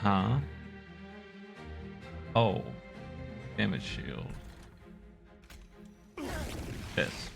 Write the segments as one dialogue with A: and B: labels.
A: Huh? Oh. Damage shield. Yes.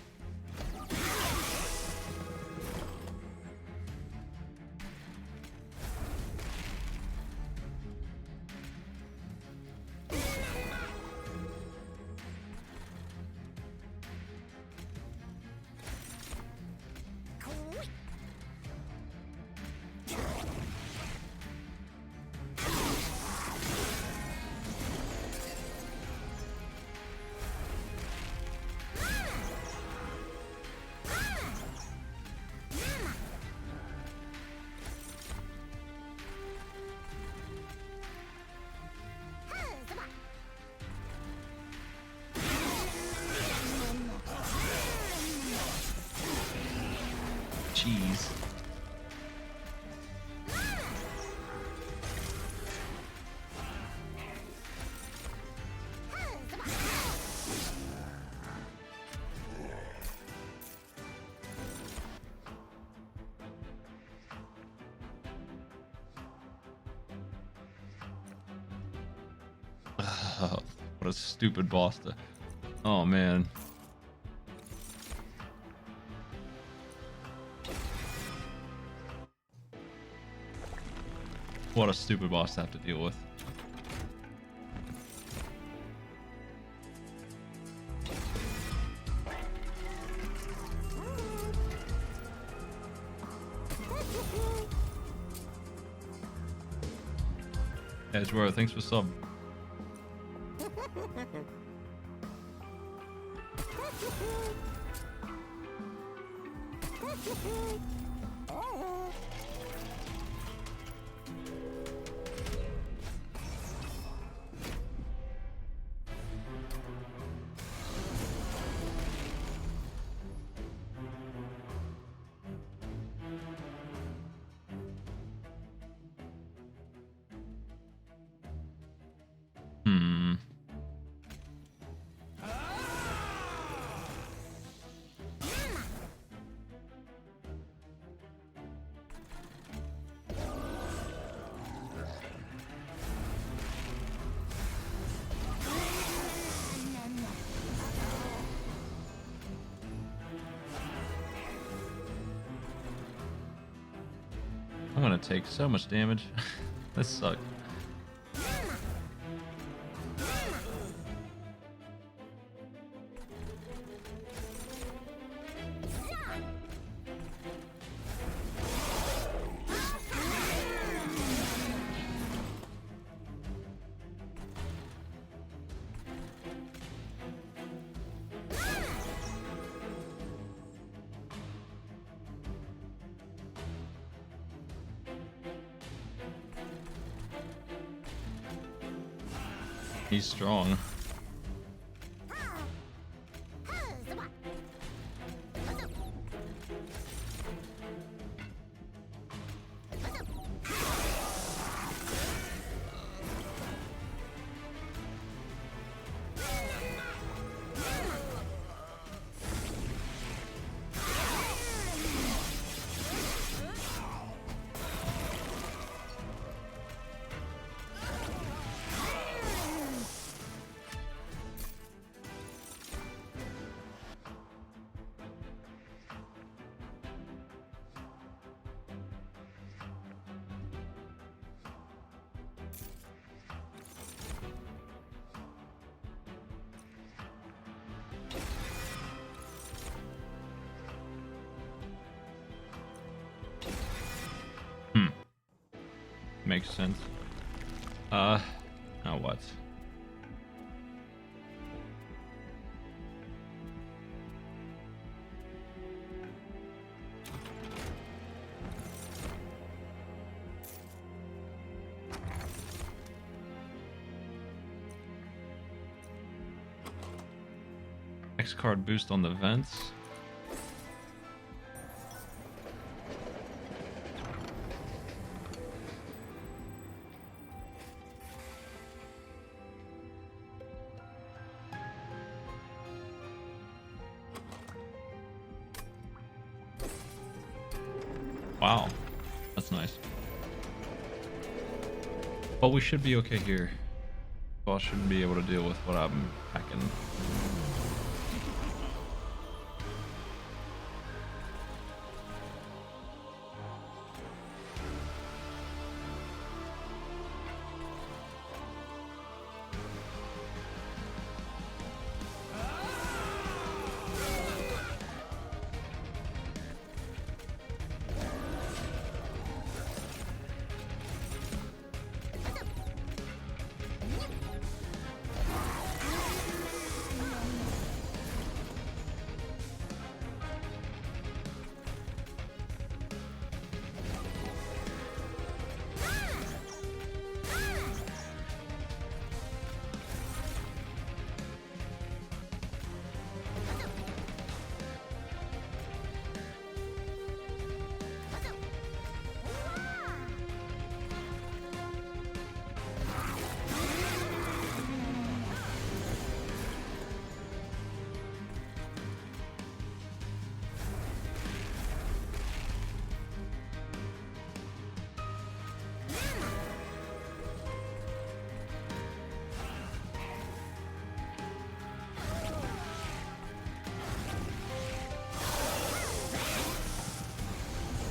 A: Jeez. What a stupid boss to... Oh, man. What a stupid boss to have to deal with. Edgeworth, thanks for sub. Hmm. I'm gonna take so much damage. This sucks. He's strong. Makes sense. Now what? X card boost on the vents. Wow, that's nice. But we should be okay here. Boss shouldn't be able to deal with what I'm packing.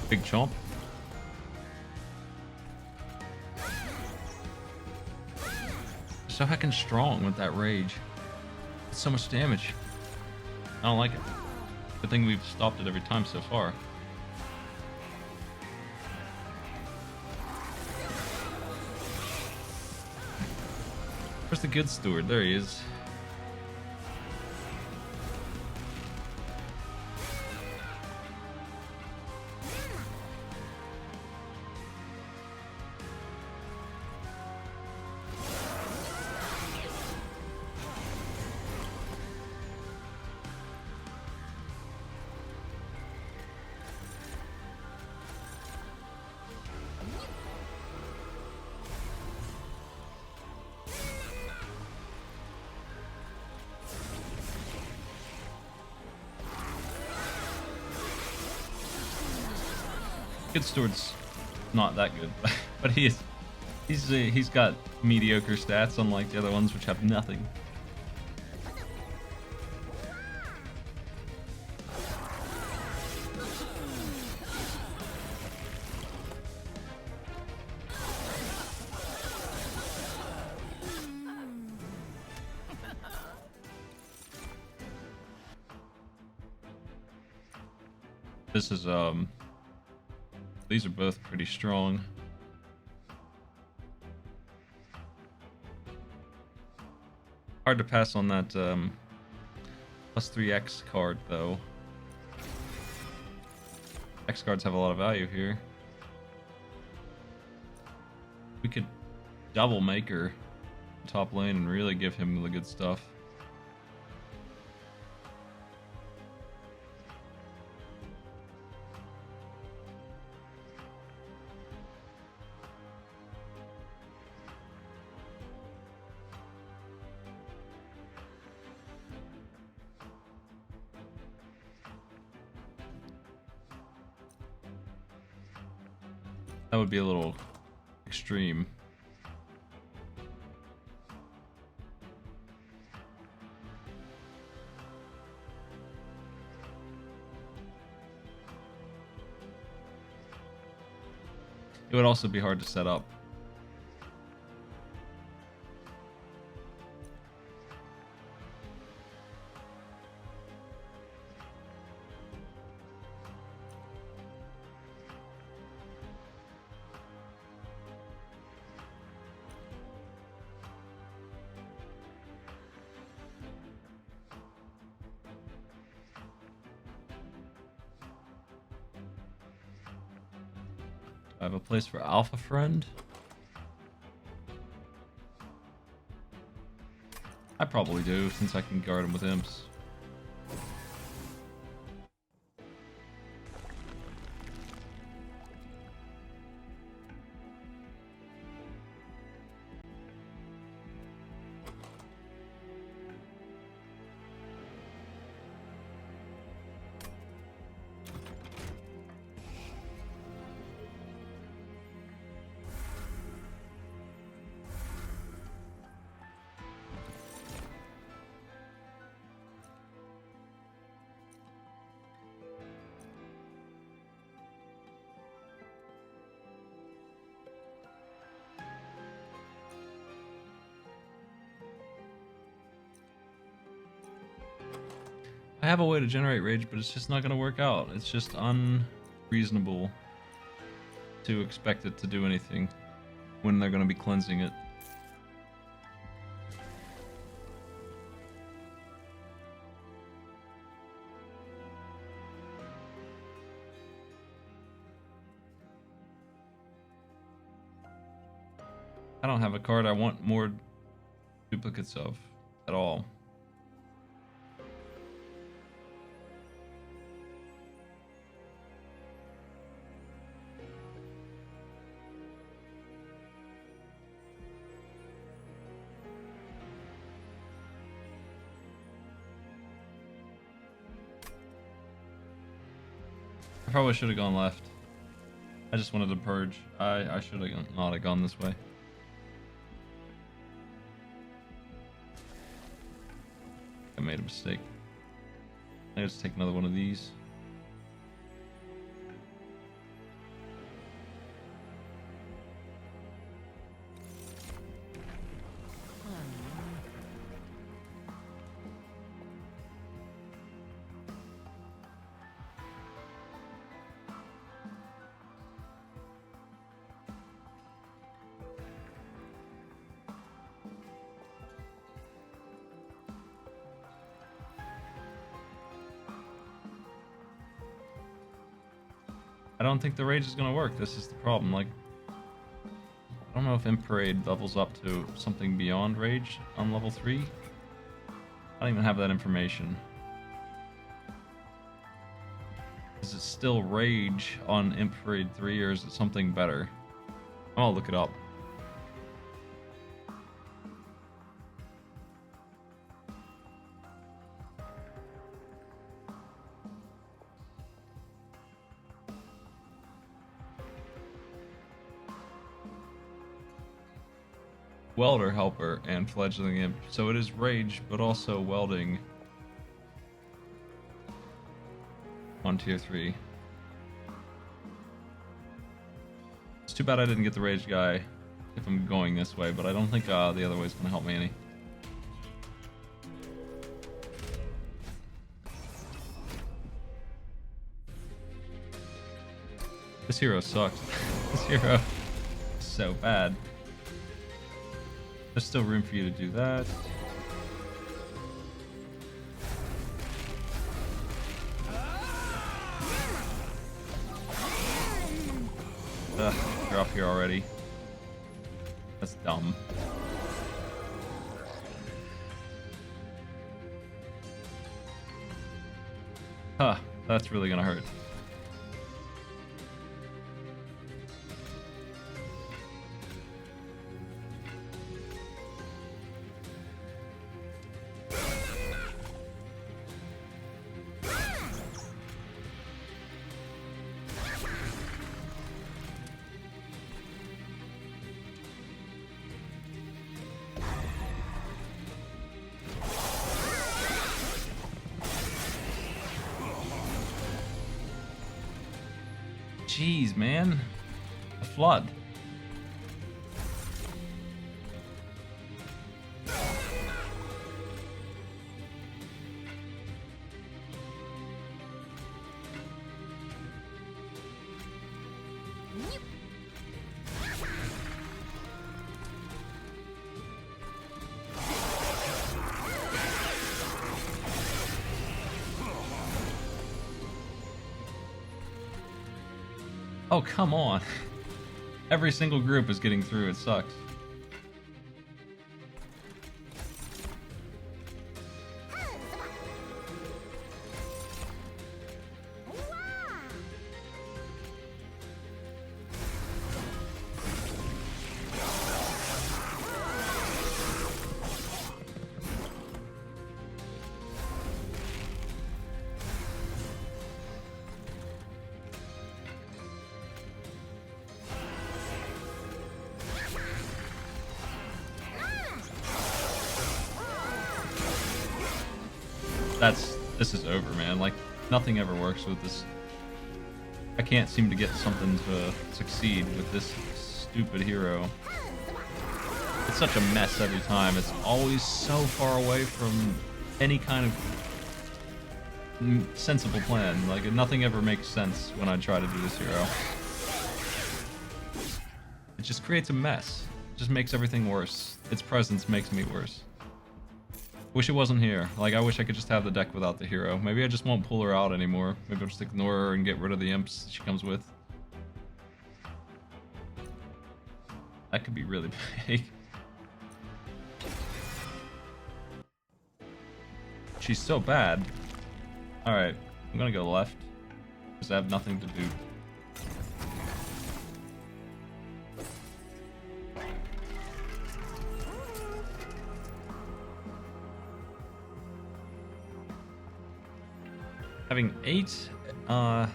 A: Big chomp. So heckin' strong with that rage. It's so much damage. I don't like it. Good thing we've stopped it every time so far. Where's the good steward? There he is. Good steward's not that good, but he's got mediocre stats, unlike the other ones which have nothing. This is these are both pretty strong. Hard to pass on that plus 3x card though. X cards have a lot of value here. We could double Maker top lane and really give him the good stuff. That would be a little extreme. It would also be hard to set up. I have a place for Alpha Friend. I probably do, since I can guard him with imps. I have a way to generate rage, but it's just not going to work out. It's just unreasonable to expect it to do anything when they're going to be cleansing it. I don't have a card I want more duplicates of at all. I probably should have gone left. I just wanted to purge. I should have not have gone this way. I made a mistake. I just take another one of these. I don't think the rage is gonna work. This is the problem. Like, I don't know if Imp Parade levels up to something beyond rage on level 3. I don't even have that information. Is it still rage on Imp Parade 3 or is it something better? I'll look it up. Welder Helper and Fledgling Imp. So it is rage, but also welding on tier 3. It's too bad I didn't get the rage guy if I'm going this way, but I don't think the other way is going to help me any. This hero sucks. This hero is so bad. There's still room for you to do that. Ugh, you're up here already. That's dumb. Huh, that's really gonna hurt. Jeez, man. A flood. Oh, come on. Every single group is getting through. It sucks. This is over, man. Like, nothing ever works with this. I can't seem to get something to succeed with this stupid hero. It's such a mess every time. It's always so far away from any kind of sensible plan. Like, nothing ever makes sense when I try to do this hero. It just creates a mess. It just makes everything worse. Its presence makes me worse. Wish it wasn't here. Like, I wish I could just have the deck without the hero. Maybe I just won't pull her out anymore. Maybe I'll just ignore her and get rid of the imps she comes with. That could be really big. She's so bad. Alright, I'm gonna go left. Because I have nothing to do. Having 8, the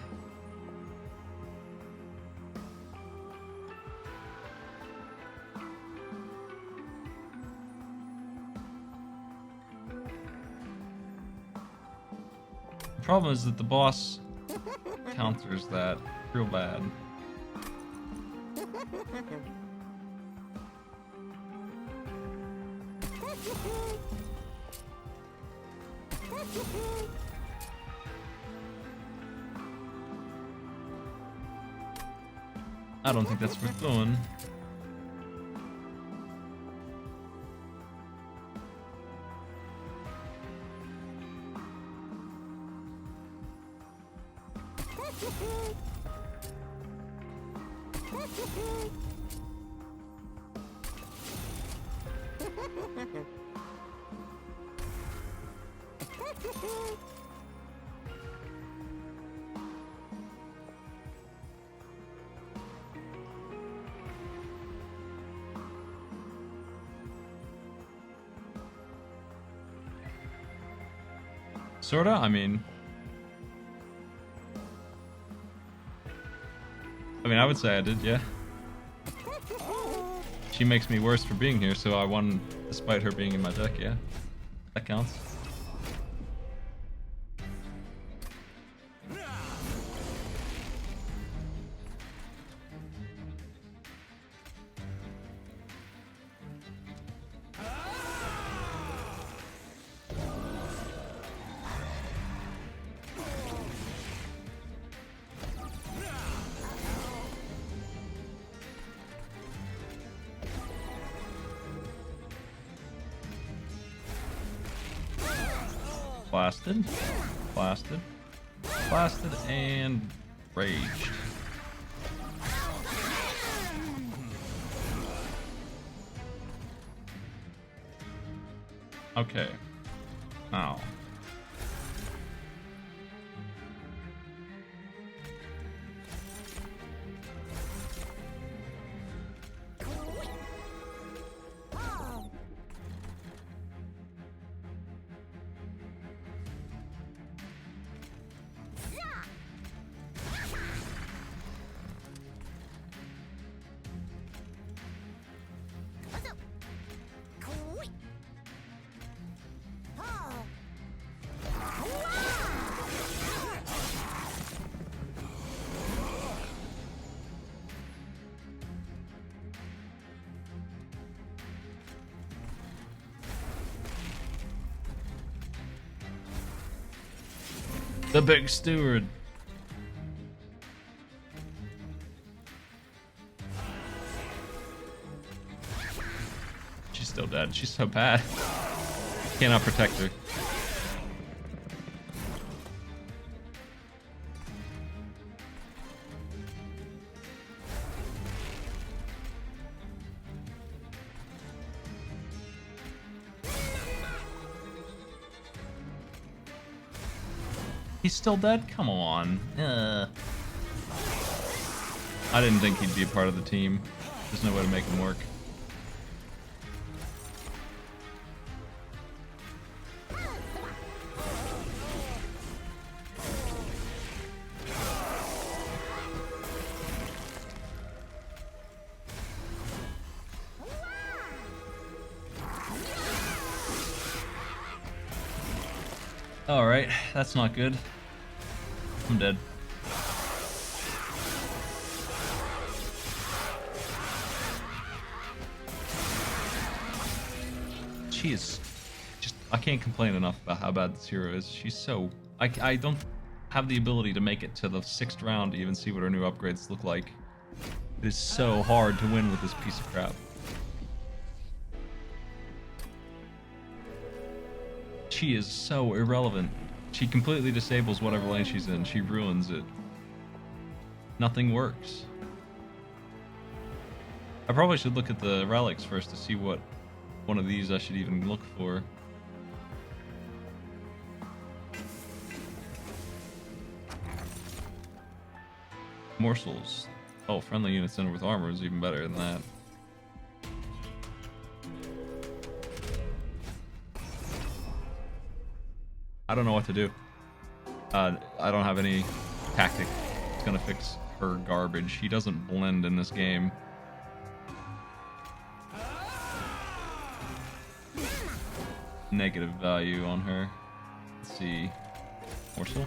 A: problem is that the boss counters that real bad. I don't think that's worth doing. Sorta, I mean, I would say I did, yeah. She makes me worse for being here, so I won despite her being in my deck, yeah. That counts. Blasted, blasted, blasted, and raged. Okay. Now. The big steward. She's still dead. She's so bad. Cannot protect her. He's still dead? Come on. I didn't think he'd be a part of the team. There's no way to make him work. Alright, that's not good. I'm dead. She is just... I can't complain enough about how bad this hero is. She's so I don't have the ability to make it to the 6th round to even see what our new upgrades look like. It is so hard to win with this piece of crap. She is so irrelevant. She completely disables whatever lane she's in. She ruins it. Nothing works. I probably should look at the relics first to see what one of these I should even look for. Morsels. Oh, friendly units in with armor is even better than that. I don't know what to do. I don't have any tactic that's gonna fix her garbage. He doesn't blend in this game. Negative value on her. Let's see. Morsel.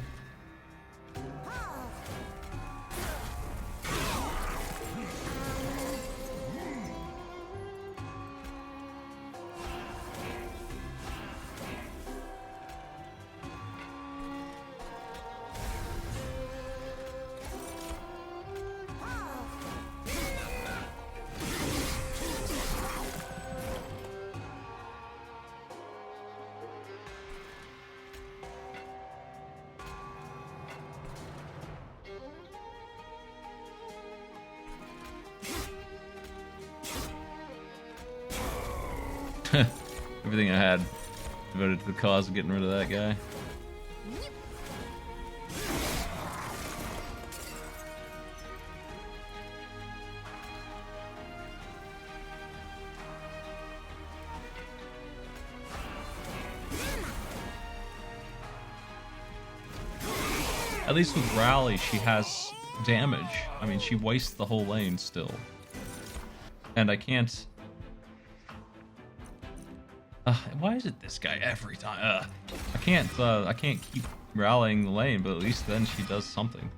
A: Everything I had devoted to the cause of getting rid of that guy. At least with Rally, she has damage. I mean, she wastes the whole lane still. And I can't... why is it this guy every time? I can't keep rallying the lane, but at least then she does something.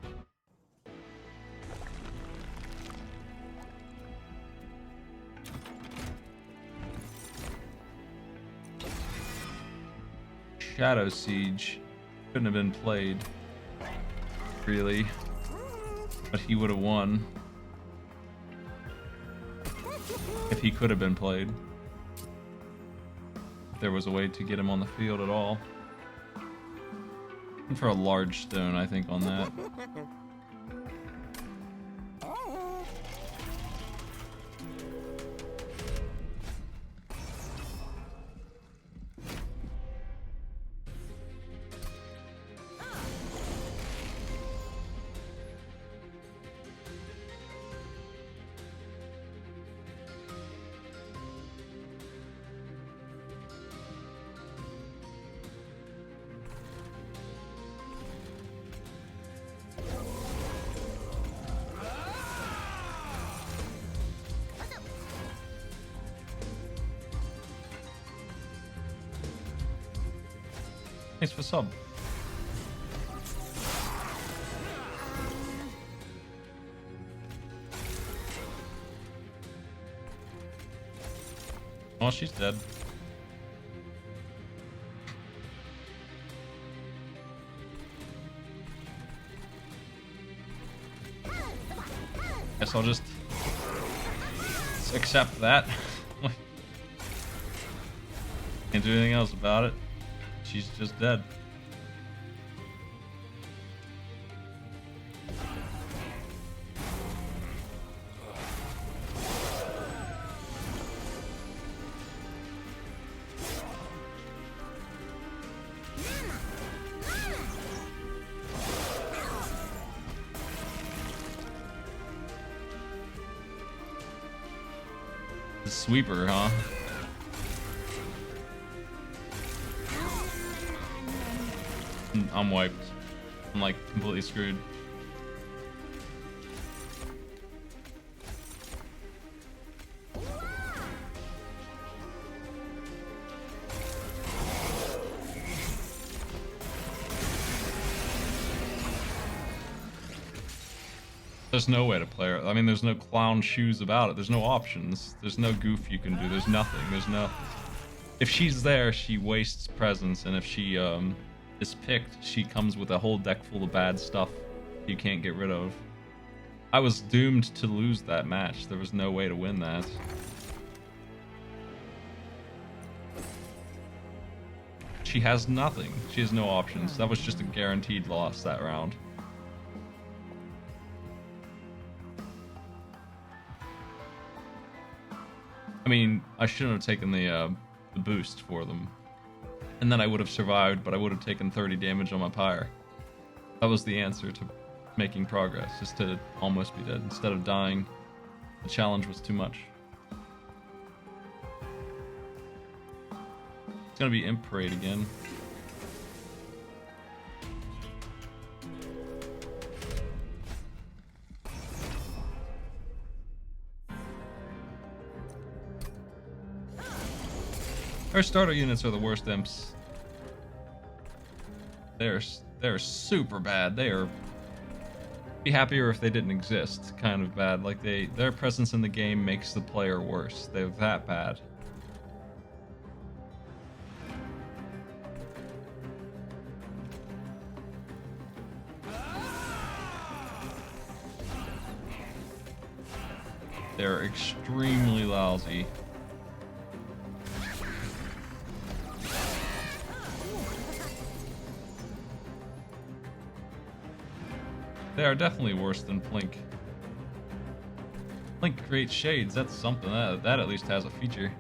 A: Shadow Siege couldn't have been played, really, but he would have won if he could have been played. There was a way to get him on the field at all. And for a large stone, I think, on that. Thanks for sub. Oh, she's dead. Guess I'll just accept that. Can't do anything else about it. She's just dead. The sweeper, huh? I'm wiped. I'm like completely screwed. There's no way to play her. I mean, there's no clown shoes about it. There's no options. There's no goof you can do. There's nothing. There's no... If she's there, she wastes presence, and if she is picked, she comes with a whole deck full of bad stuff you can't get rid of. I was doomed to lose that match. There was no way to win that. She has nothing. She has no options. That was just a guaranteed loss that round. I mean, I shouldn't have taken the boost for them. And then I would have survived, but I would have taken 30 damage on my pyre. That was the answer to making progress, is to almost be dead. Instead of dying, the challenge was too much. It's gonna be Imp Parade again. Our starter units are the worst imps. They're super bad. They are be happier if they didn't exist, kind of bad. Like their presence in the game makes the player worse. They're that bad. They're extremely lousy. They are definitely worse than Plink. Plink creates shades, that's something. That at least has a feature.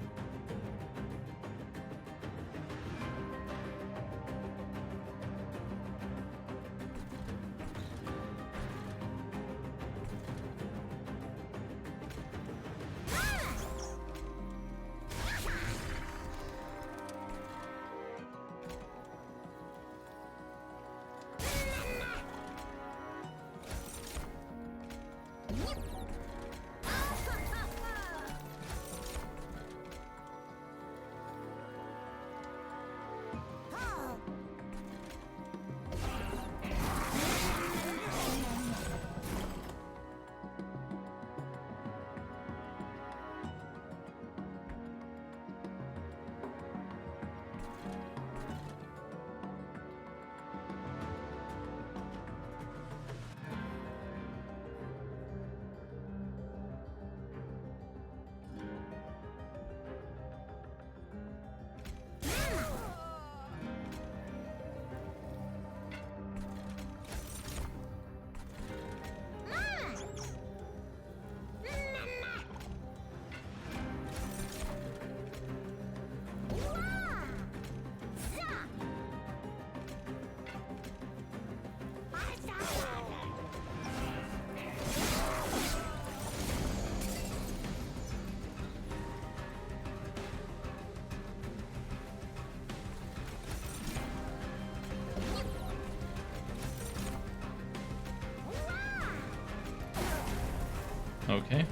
A: Okay.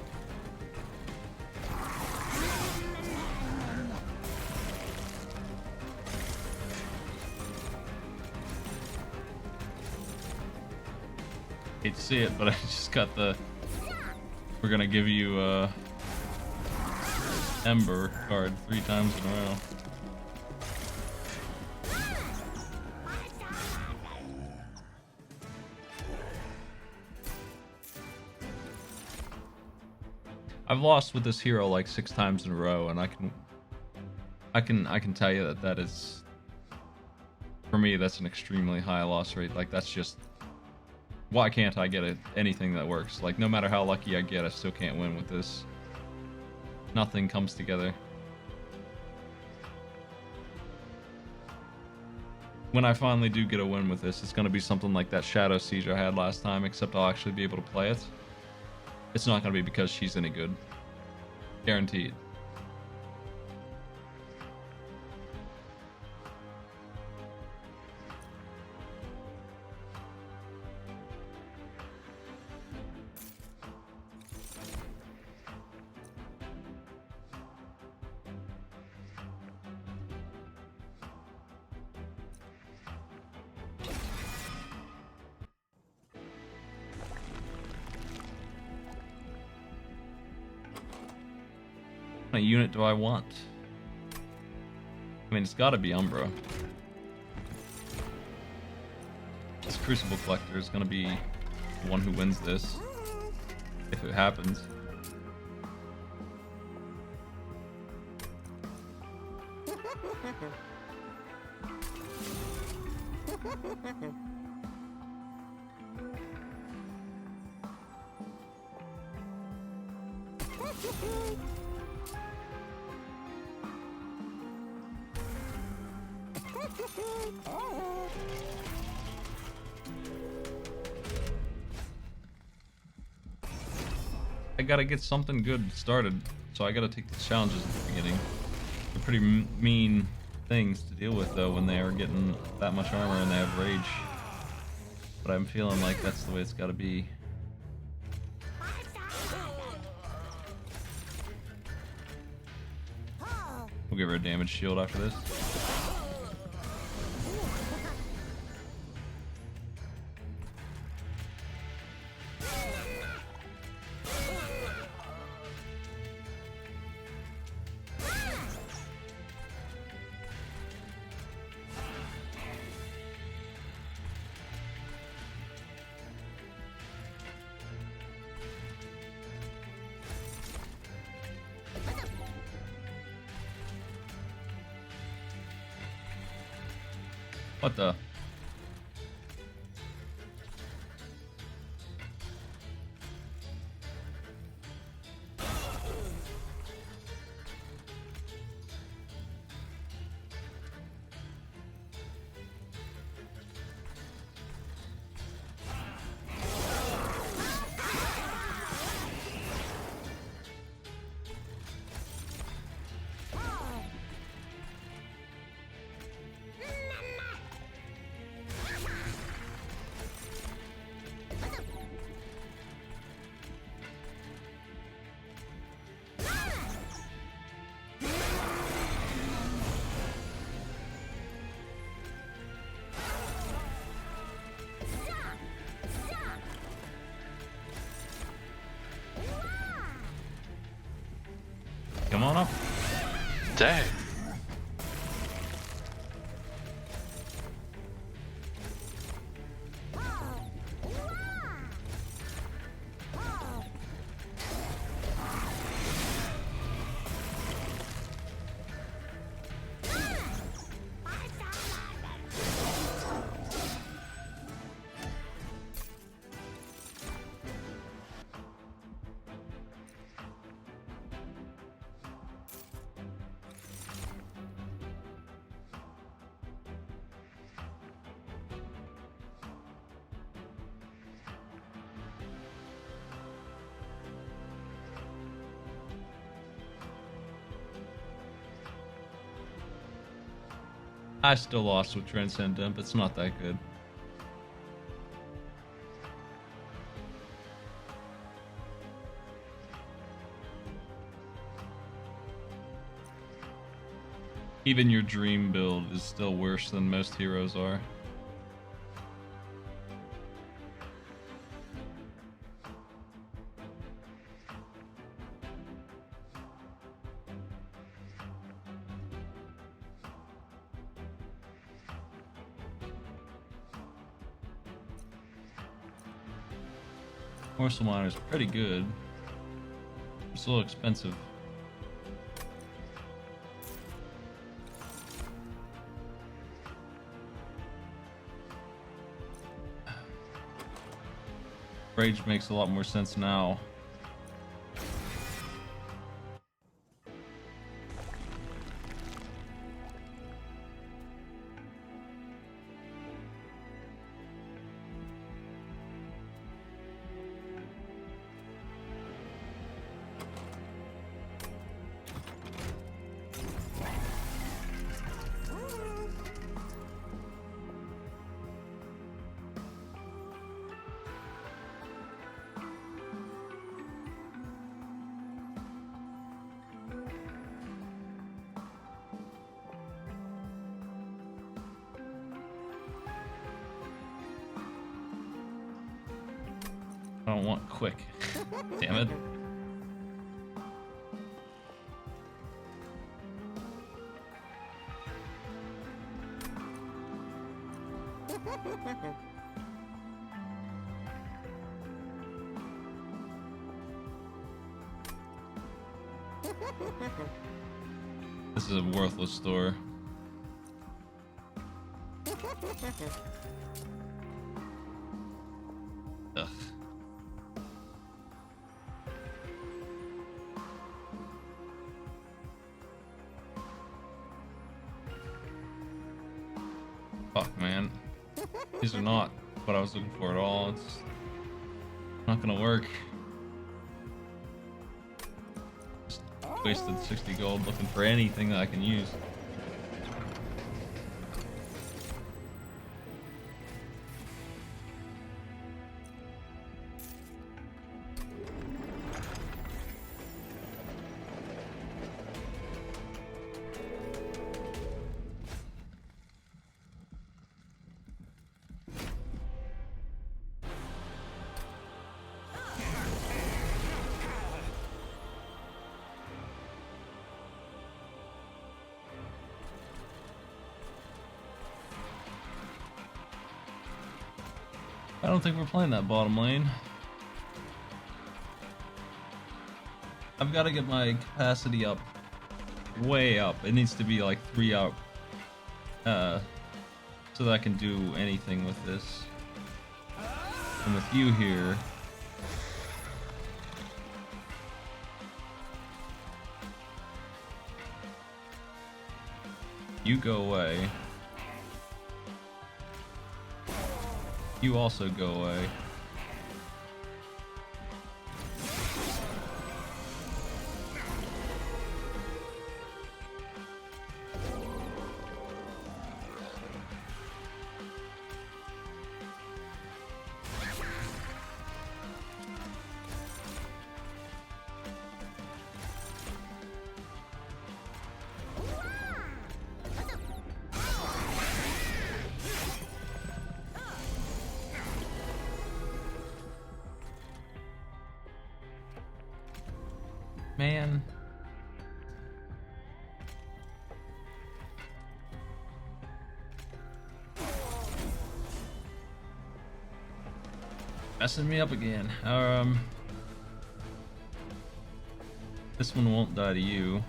A: Hate to see it, but I just got the... We're gonna give you Ember card 3 times in a row. I've lost with this hero like 6 times in a row, and I can tell you that is, for me, that's an extremely high loss rate. Like, that's just, why can't I get anything that works? Like, no matter how lucky I get, I still can't win with this. Nothing comes together. When I finally do get a win with this, it's gonna be something like that Shadow Siege I had last time, except I'll actually be able to play it. It's not going to be because she's any good. Guaranteed. What unit do I want? I mean, it's gotta be Umbra. This Crucible Collector is gonna be the one who wins this, if it happens. I gotta get something good started, so I gotta take these challenges at the beginning. They're pretty mean things to deal with though when they are getting that much armor and they have rage. But I'm feeling like that's the way it's gotta be. We'll give her a damage shield after this. What the? Come on up.
B: Dang.
A: I still lost with Transcendent, but it's not that good. Even your dream build is still worse than most heroes are. Morsel Miner is pretty good. It's a little expensive. Rage makes a lot more sense now. I don't want quick. Damn it. This is a worthless store. Ugh. Fuck, man. These are not what I was looking for at all. It's not gonna work. Just wasted 60 gold looking for anything that I can use. I don't think we're playing that bottom lane. I've got to get my capacity up, way up. It needs to be like 3 up, so that I can do anything with this. And with you here, you go away. You also go away. Man. Messing me up again. This one won't die to you.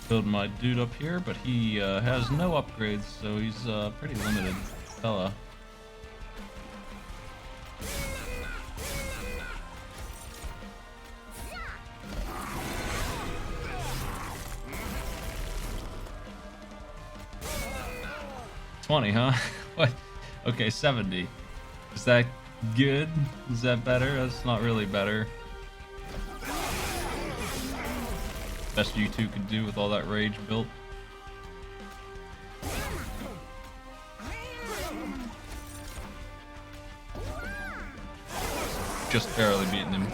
A: Build my dude up here, but he has no upgrades, so he's pretty limited fella. $20, huh? What? Okay, 70. Is that good? Is that better? That's not really better. Best you two could do with all that rage built. Just barely beating him.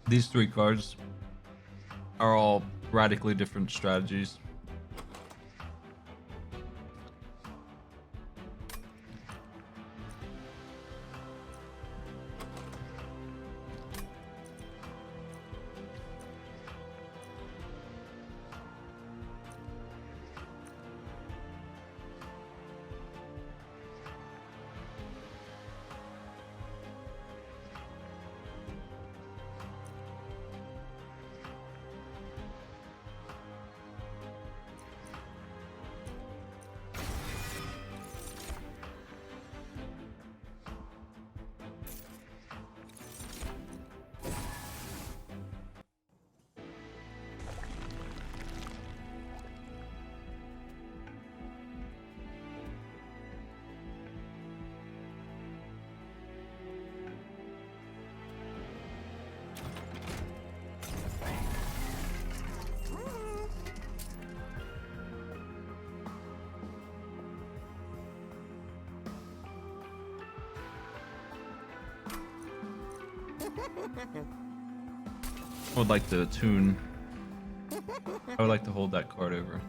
A: These 3 cards are all radically different strategies. I would like to tune. I would like to hold that card over.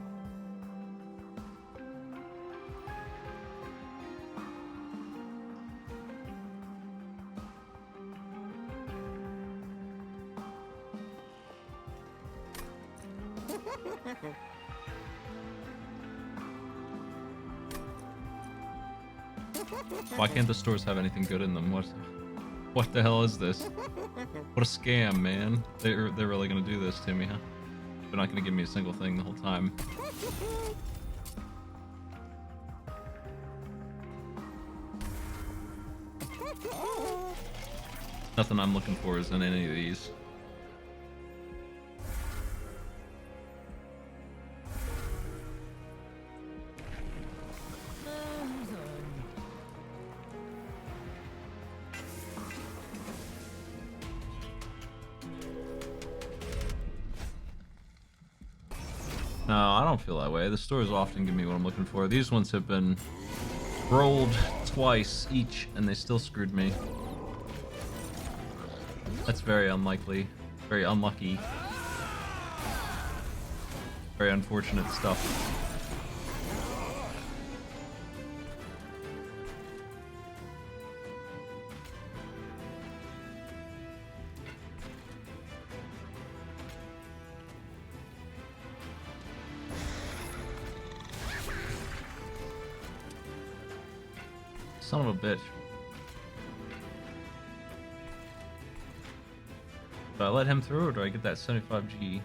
A: Why can't the stores have anything good in them? What the hell is this? What a scam, man. They're really gonna do this to me, huh? They're not gonna give me a single thing the whole time. Nothing I'm looking for is in any of these. No, I don't feel that way. The stores often give me what I'm looking for. These ones have been rolled twice each, and they still screwed me. That's very unlikely. Very unlucky. Very unfortunate stuff. Son of a bitch. Do I let him through or do I get that 75G?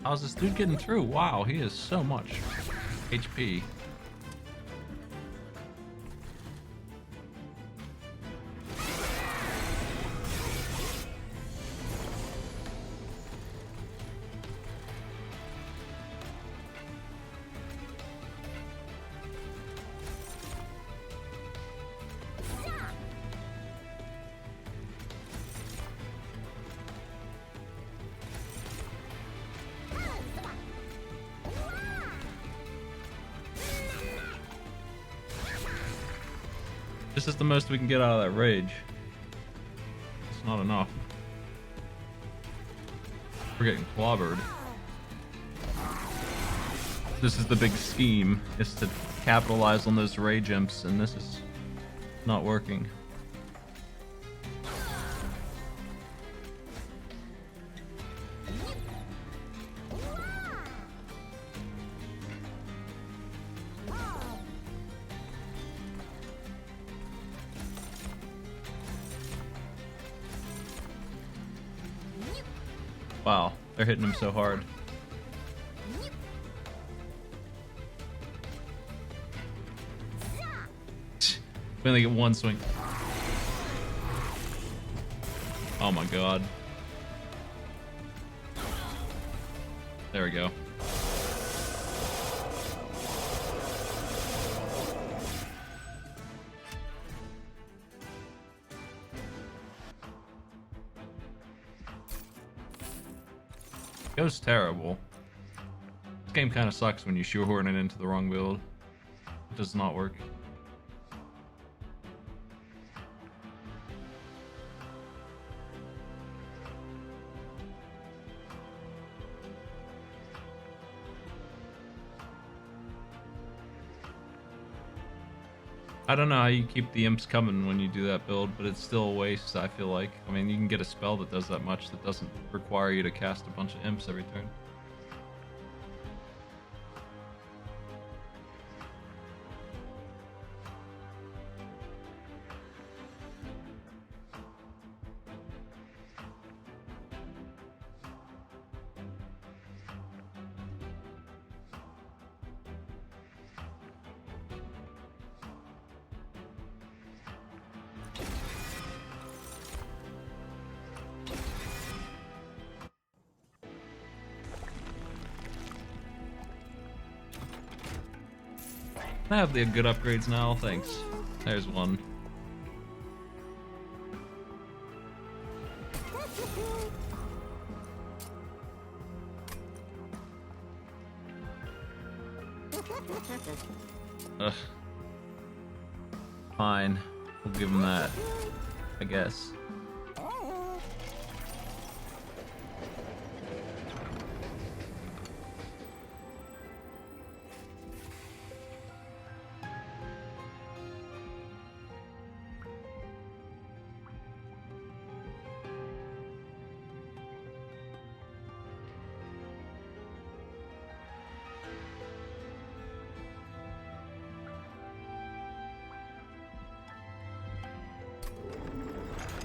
A: How's this dude getting through? Wow, he has so much HP. This is the most we can get out of that rage. It's not enough. We're getting clobbered. This is the big scheme, is to capitalize on those rage imps, and this is not working. Wow, they're hitting him so hard. We only get one swing. Oh my god. There we go. Go's terrible. This game kind of sucks when you shoehorn it into the wrong build. It does not work. I don't know how you keep the imps coming when you do that build, but it's still a waste, I feel like. I mean, you can get a spell that does that much that doesn't require you to cast a bunch of imps every turn. I have the good upgrades now, thanks. There's one. Ugh. Fine. We'll give him that, I guess.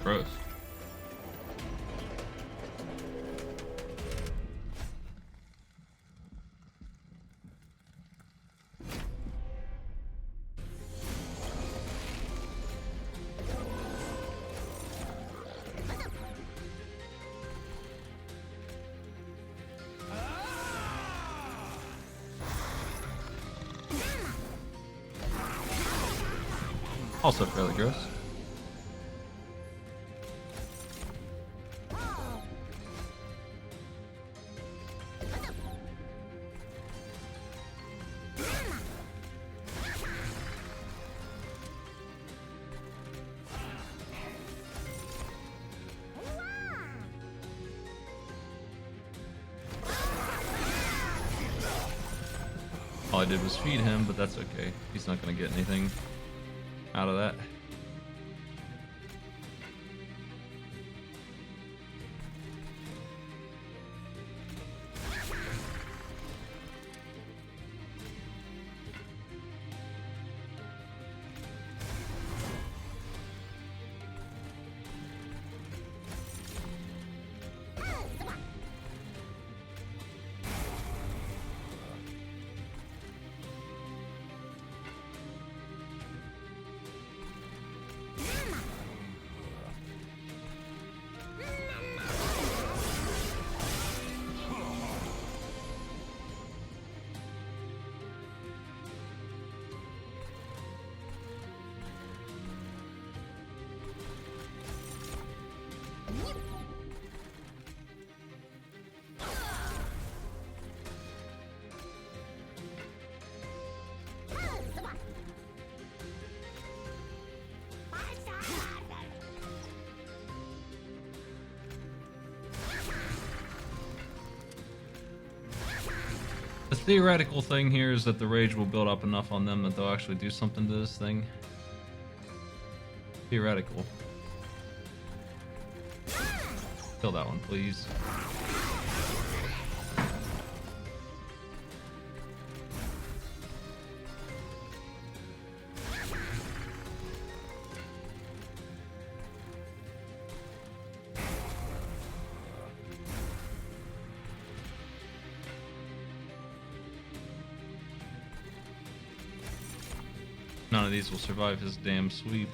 A: Gross. Also fairly gross. All I did was feed him, but that's okay. He's not gonna get anything out of that. The theoretical thing here is that the rage will build up enough on them that they'll actually do something to this thing. Theoretical. Kill that one, please. None of these will survive his damn sweep.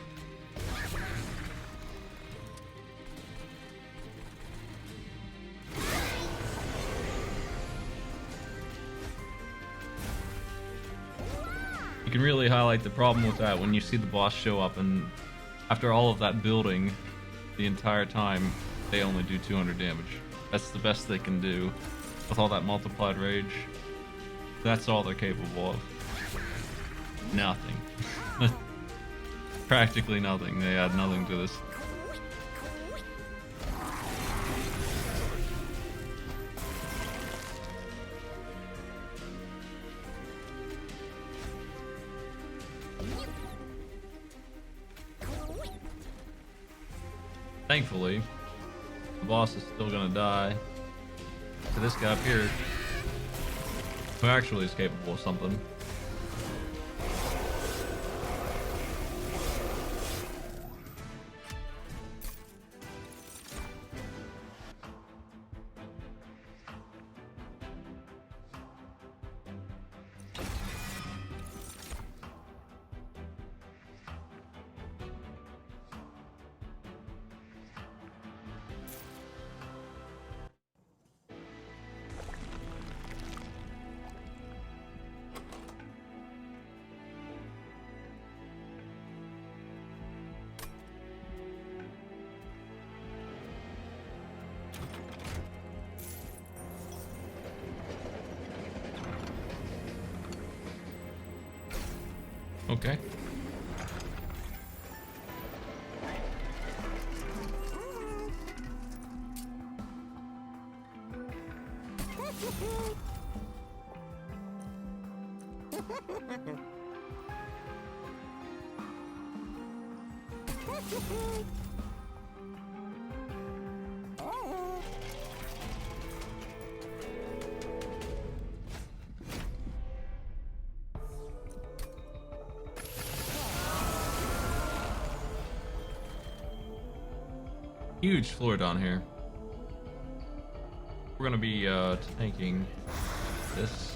A: You can really highlight the problem with that when you see the boss show up and after all of that building the entire time they only do 200 damage. That's the best they can do with all that multiplied rage. That's all they're capable of. Nothing. Practically nothing. They add nothing to this. Thankfully, the boss is still gonna die to this guy up here, who actually is capable of something. Okay. Huge floor down here. We're gonna be tanking this.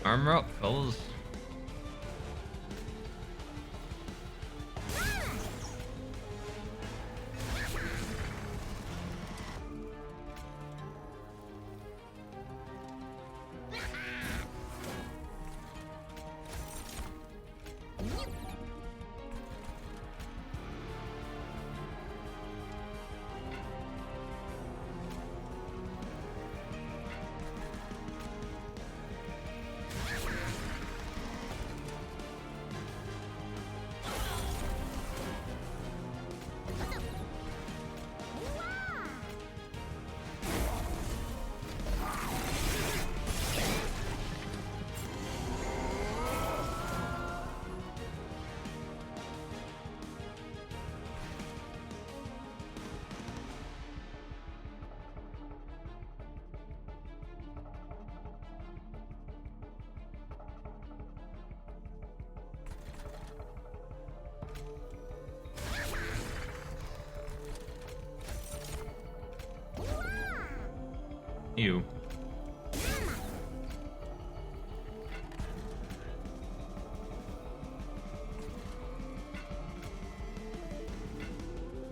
A: Armor up, fellas. Ew.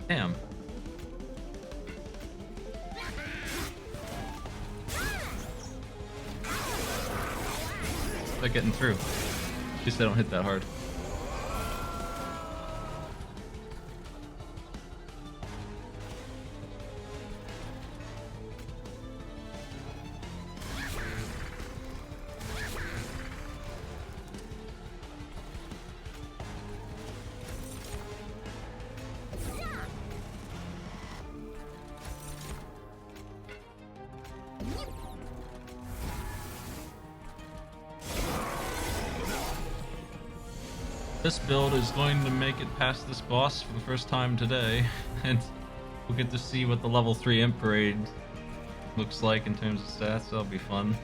A: Damn. They're getting through. At least they don't hit that hard. This build is going to make it past this boss for the first time today, and we'll get to see what the level 3 Imp Parade looks like in terms of stats. That'll be fun.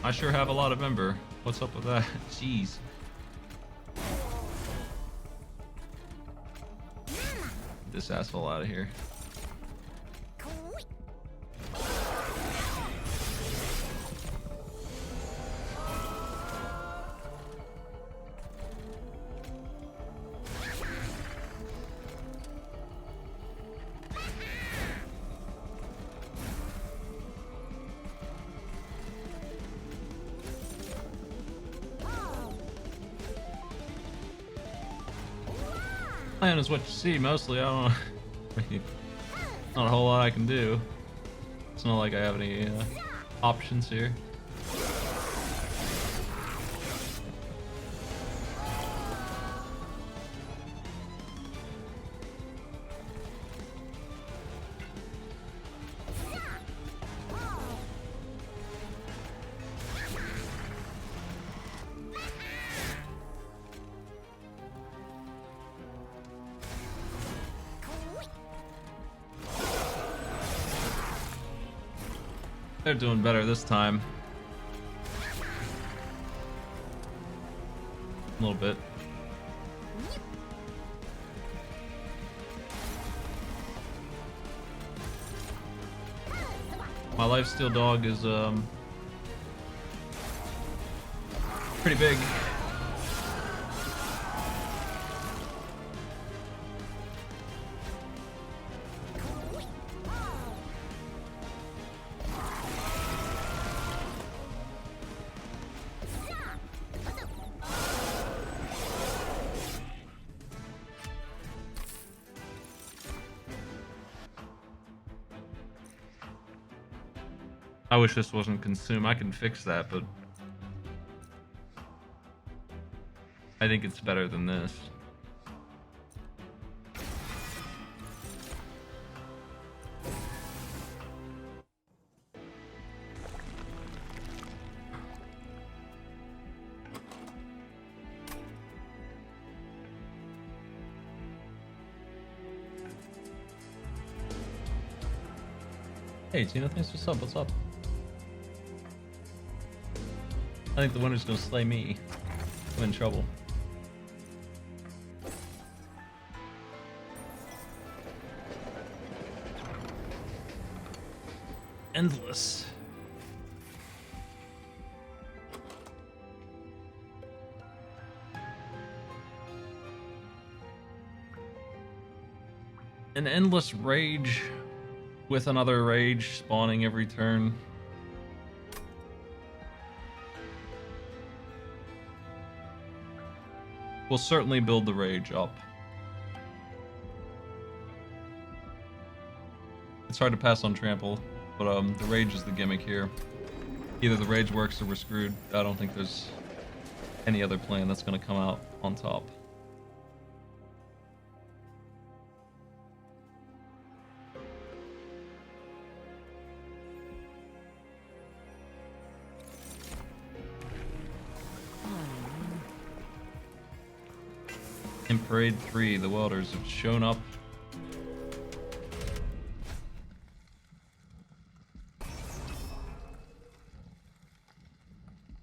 A: I sure have a lot of Ember. What's up with that? Jeez. Get this asshole out of here. Plan is what you see mostly. I don't know. Not a whole lot I can do. It's not like I have any options here. They're doing better this time. A little bit. My lifesteal dog is pretty big. I wish this wasn't consume. I can fix that, but I think it's better than this. Hey Tina, thanks. What's up? What's up? I think the winner's gonna slay me. I'm in trouble. Endless. An endless rage with another rage spawning every turn. Will certainly build the rage up. It's hard to pass on trample, but the rage is the gimmick here. Either the rage works or we're screwed. I don't think there's any other plan that's going to come out on top. In Parade 3, the welders have shown up.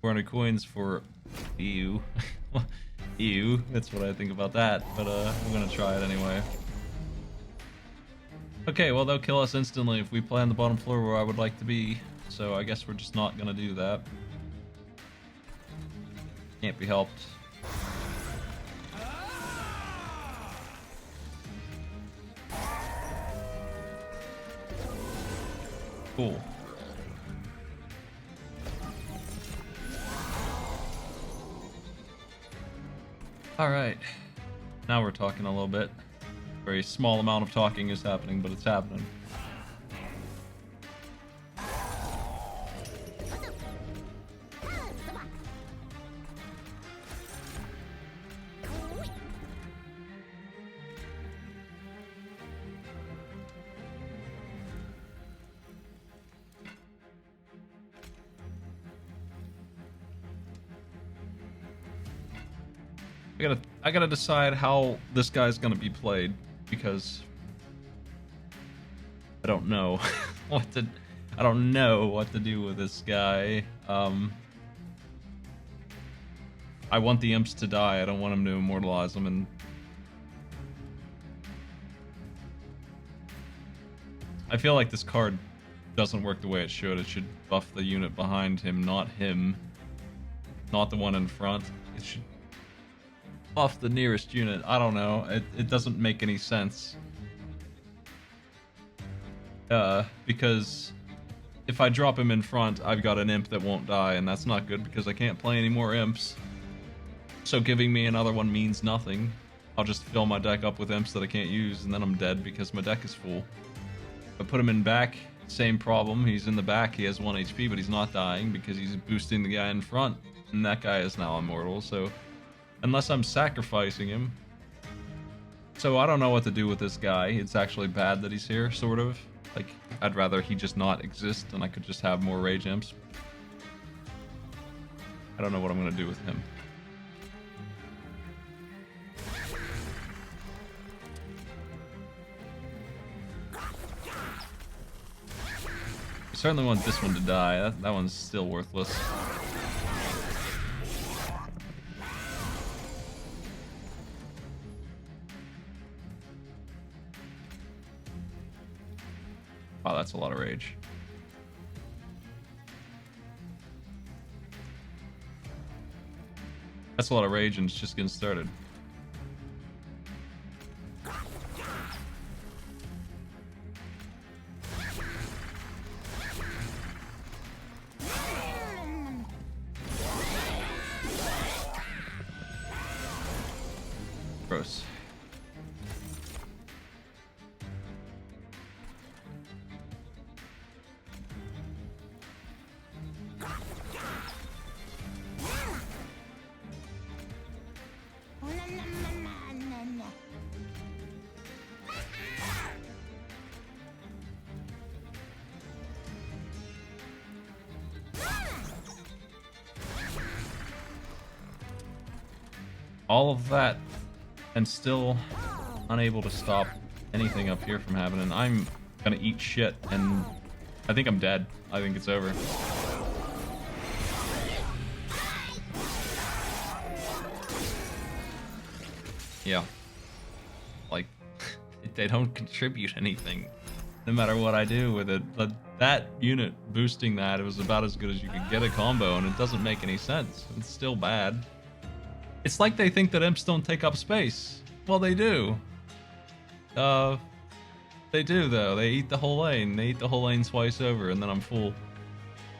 A: $400 for EU. EU, that's what I think about that, but I'm gonna try it anyway. Okay, well they'll kill us instantly if we play on the bottom floor where I would like to be, so I guess we're just not gonna do that. Can't be helped. Cool. Alright. Now we're talking a little bit. Very small amount of talking is happening, but it's happening. I gotta decide how this guy's gonna be played, because I don't know I don't know what to do with this guy. I want the imps to die. I don't want him to immortalize them, and I feel like this card doesn't work the way it should. It should buff the unit behind him, not him. Not the one in front. It should buff the nearest unit. I don't know. It doesn't make any sense. Because if I drop him in front, I've got an imp that won't die, and that's not good because I can't play any more imps. So giving me another one means nothing. I'll just fill my deck up with imps that I can't use, and then I'm dead because my deck is full. If I put him in back, same problem. He's in the back, he has 1 HP, but he's not dying because he's boosting the guy in front, and that guy is now immortal, so unless I'm sacrificing him. So I don't know what to do with this guy. It's actually bad that he's here, sort of. Like, I'd rather he just not exist and I could just have more rage imps. I don't know what I'm gonna do with him. I certainly want this one to die. That one's still worthless. Wow, that's a lot of rage. That's a lot of rage, and it's just getting started. Gross. All of that, and still unable to stop anything up here from happening. I'm gonna eat shit, and I think I'm dead. I think it's over. Yeah. Like, they don't contribute anything, no matter what I do with it. But that unit boosting that, it was about as good as you could get a combo, and it doesn't make any sense. It's still bad. It's like they think that imps don't take up space. Well, they do. They do, though. They eat the whole lane. They eat the whole lane twice over, and then I'm full.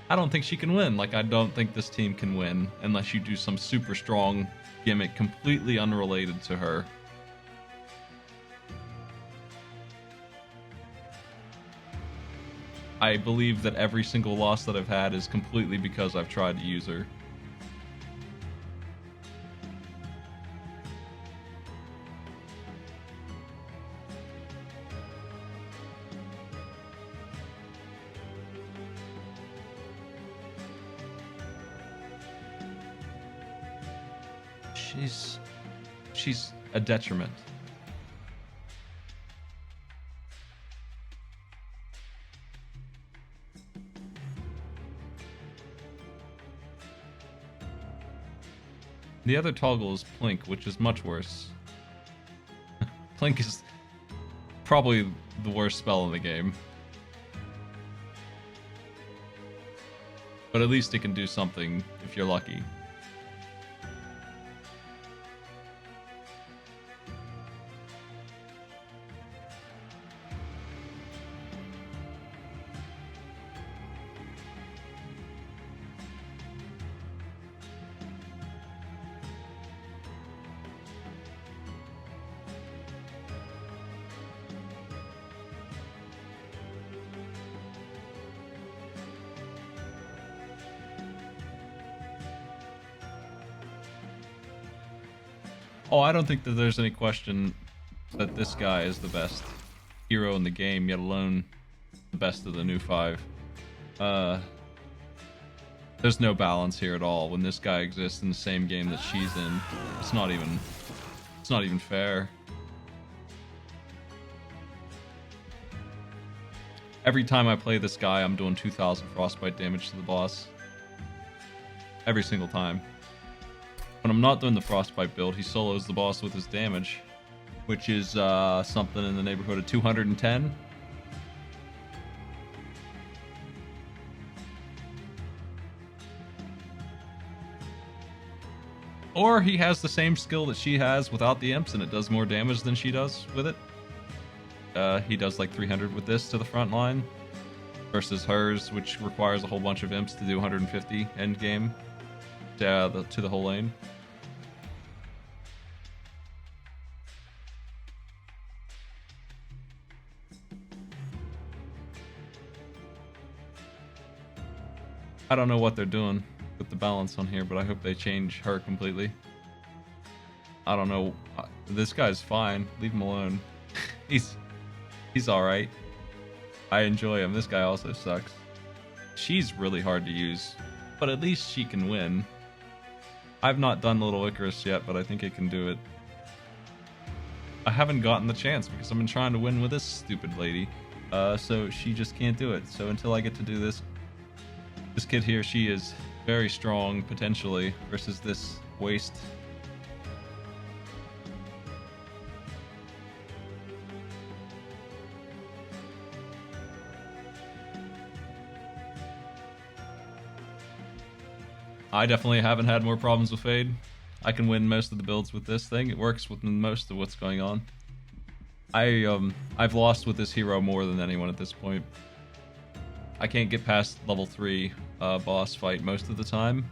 A: I don't think she can win. Like, I don't think this team can win unless you do some super strong gimmick completely unrelated to her. I believe that every single loss that I've had is completely because I've tried to use her. She's a detriment. The other toggle is Plink, which is much worse. Plink is probably the worst spell in the game. But at least it can do something if you're lucky. Oh, I don't think that there's any question that this guy is the best hero in the game, yet alone the best of the new 5. There's no balance here at all when this guy exists in the same game that she's in. It's not even fair. Every time I play this guy, I'm doing 2,000 frostbite damage to the boss. Every single time. When I'm not doing the frostbite build, he solos the boss with his damage, which is something in the neighborhood of 210. Or he has the same skill that she has without the imps, and it does more damage than she does with it. He does like 300 with this to the front line, versus hers, which requires a whole bunch of imps to do 150 end game to the whole lane. I don't know what they're doing with the balance on here, but I hope they change her completely. I don't know. This guy's fine. Leave him alone. He's alright. I enjoy him. This guy also sucks. She's really hard to use, but at least she can win. I've not done Little Icarus yet, but I think it can do it. I haven't gotten the chance because I've been trying to win with this stupid lady. So she just can't do it. So until I get to do this kid here, she is very strong, potentially, versus this waste. I definitely haven't had more problems with Fade. I can win most of the builds with this thing. It works with most of what's going on. I've lost with this hero more than anyone at this point. I can't get past level 3 boss fight most of the time.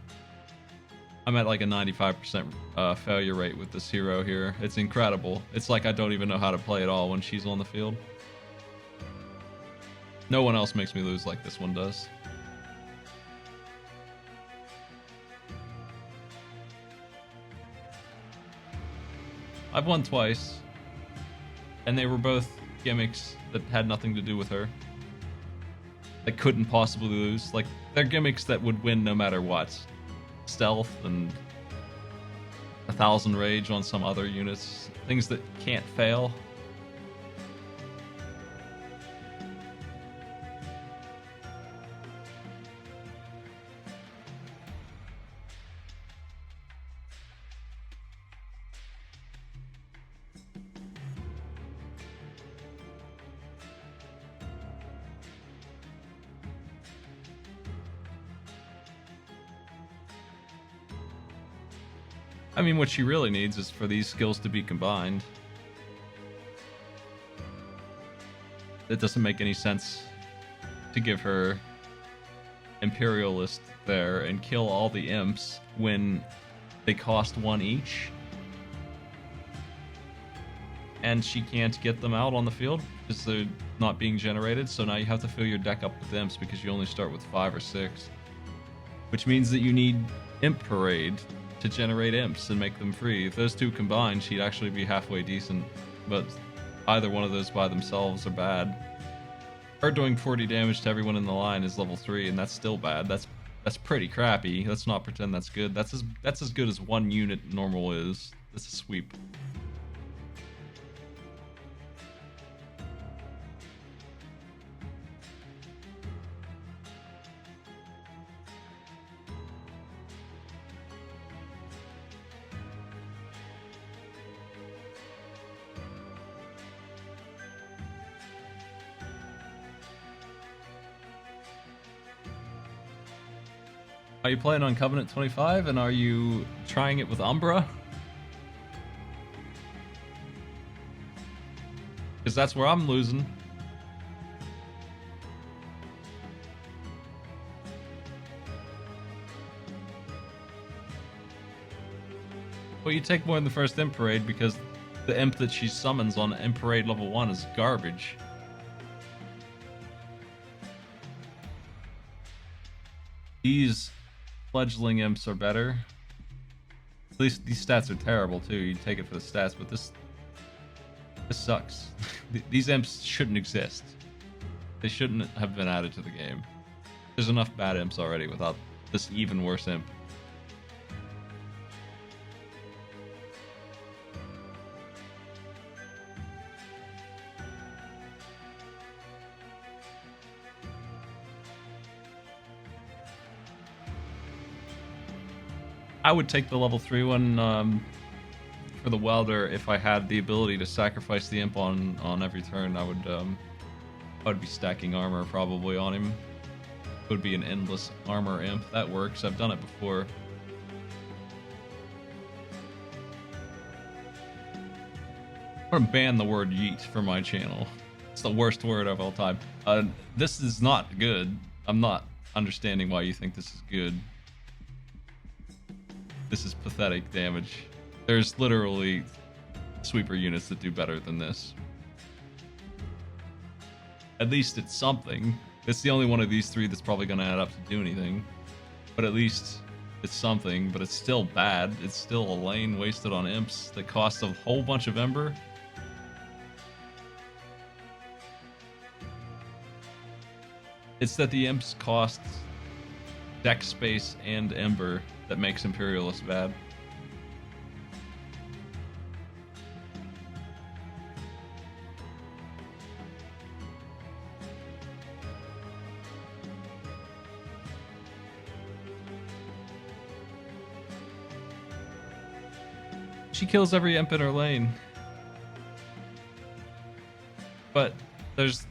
A: I'm at like a 95% failure rate with this hero here. It's incredible. It's like I don't even know how to play at all when she's on the field. No one else makes me lose like this one does. I've won twice, and they were both gimmicks that had nothing to do with her. That couldn't possibly lose. Like, they're gimmicks that would win no matter what. Stealth and 1,000 rage on some other units. Things that can't fail. I mean, what she really needs is for these skills to be combined. It doesn't make any sense to give her Imperialist there and kill all the imps when they cost 1 each. And she can't get them out on the field because they're not being generated, so now you have to fill your deck up with imps because you only start with 5 or 6. Which means that you need Imp Parade to generate imps and make them free. If those two combined, she'd actually be halfway decent, but either one of those by themselves are bad. Her doing 40 damage to everyone in the line is level 3, and that's still bad. That's pretty crappy. Let's not pretend that's good. That's as good as 1 unit normal is. That's a sweep. Are you playing on Covenant 25, and are you trying it with Umbra? Because that's where I'm losing. Well, you take more than the first Imp Parade because the imp that she summons on Imp Parade level 1 is garbage. These fledgling imps are better. At least these stats are terrible too. You take it for the stats, but this sucks. These imps shouldn't exist. They shouldn't have been added to the game. There's enough bad imps already without this even worse imp. I would take the level 3 one for the welder if I had the ability to sacrifice the imp on every turn. I would be stacking armor probably on him. It would be an endless armor imp. That works. I've done it before. I'm gonna ban the word yeet from my channel. It's the worst word of all time. This is not good. I'm not understanding why you think this is good. This is pathetic damage. There's literally sweeper units that do better than this. At least it's something. It's the only one of these three that's probably going to add up to do anything. But at least it's something, but it's still bad. It's still a lane wasted on imps that cost a whole bunch of Ember. It's that the imps cost deck space and Ember that makes Imperialist bad. She kills every imp in her lane. But there's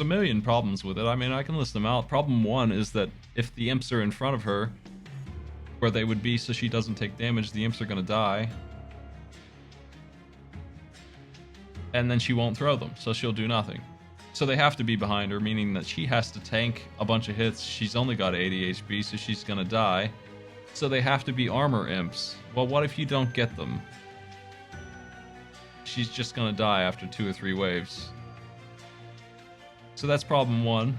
A: a million problems with it. I mean, I can list them out. Problem 1 is that if the imps are in front of her, where they would be so she doesn't take damage, the imps are going to die. And then she won't throw them, so she'll do nothing. So they have to be behind her, meaning that she has to tank a bunch of hits. She's only got 80 HP, so she's going to die. So they have to be armor imps. Well, what if you don't get them? She's just going to die after 2 or 3 waves. So that's problem 1.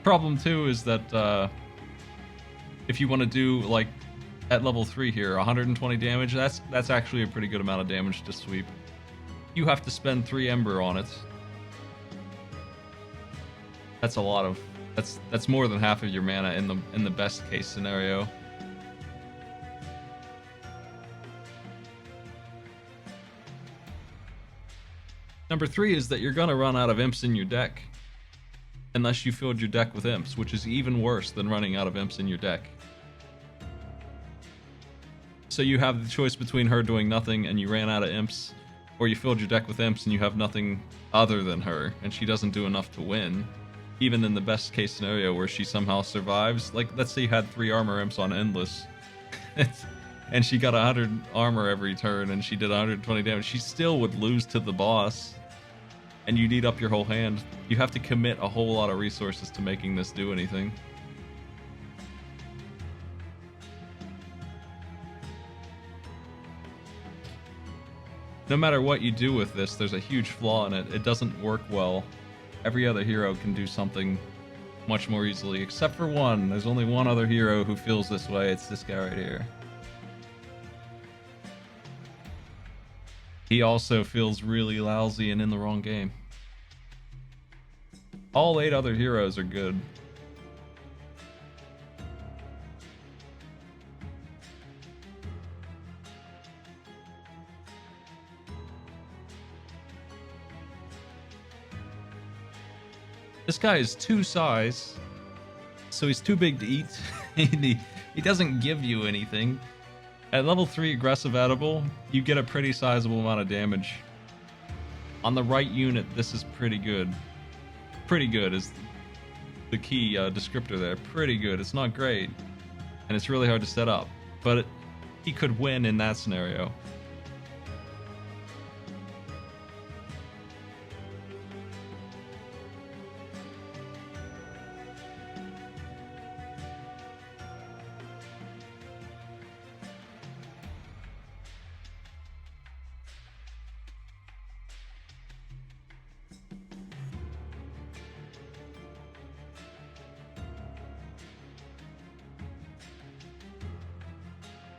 A: Problem 2 is that if you want to do, like, at level 3 here, 120 damage, that's actually a pretty good amount of damage to sweep. You have to spend 3 Ember on it. That's a lot of... That's more than half of your mana in the best case scenario. Number 3 is that you're gonna run out of imps in your deck. Unless you filled your deck with imps, which is even worse than running out of imps in your deck. So you have the choice between her doing nothing and you ran out of imps, or you filled your deck with imps and you have nothing other than her, and she doesn't do enough to win. Even in the best case scenario where she somehow survives. Like, let's say you had 3 armor imps on Endless, and she got 100 armor every turn and she did 120 damage, she still would lose to the boss. And you'd eat up your whole hand. You have to commit a whole lot of resources to making this do anything. No matter what you do with this, there's a huge flaw in it. It doesn't work well. Every other hero can do something much more easily, except for one. There's only one other hero who feels this way. It's this guy right here. He also feels really lousy and in the wrong game. All 8 other heroes are good. This guy is 2 size, so he's too big to eat. He doesn't give you anything. At level 3 aggressive edible, you get a pretty sizable amount of damage. On the right unit, this is pretty good. Pretty good is the key descriptor there. Pretty good. It's not great, and it's really hard to set up, but he could win in that scenario.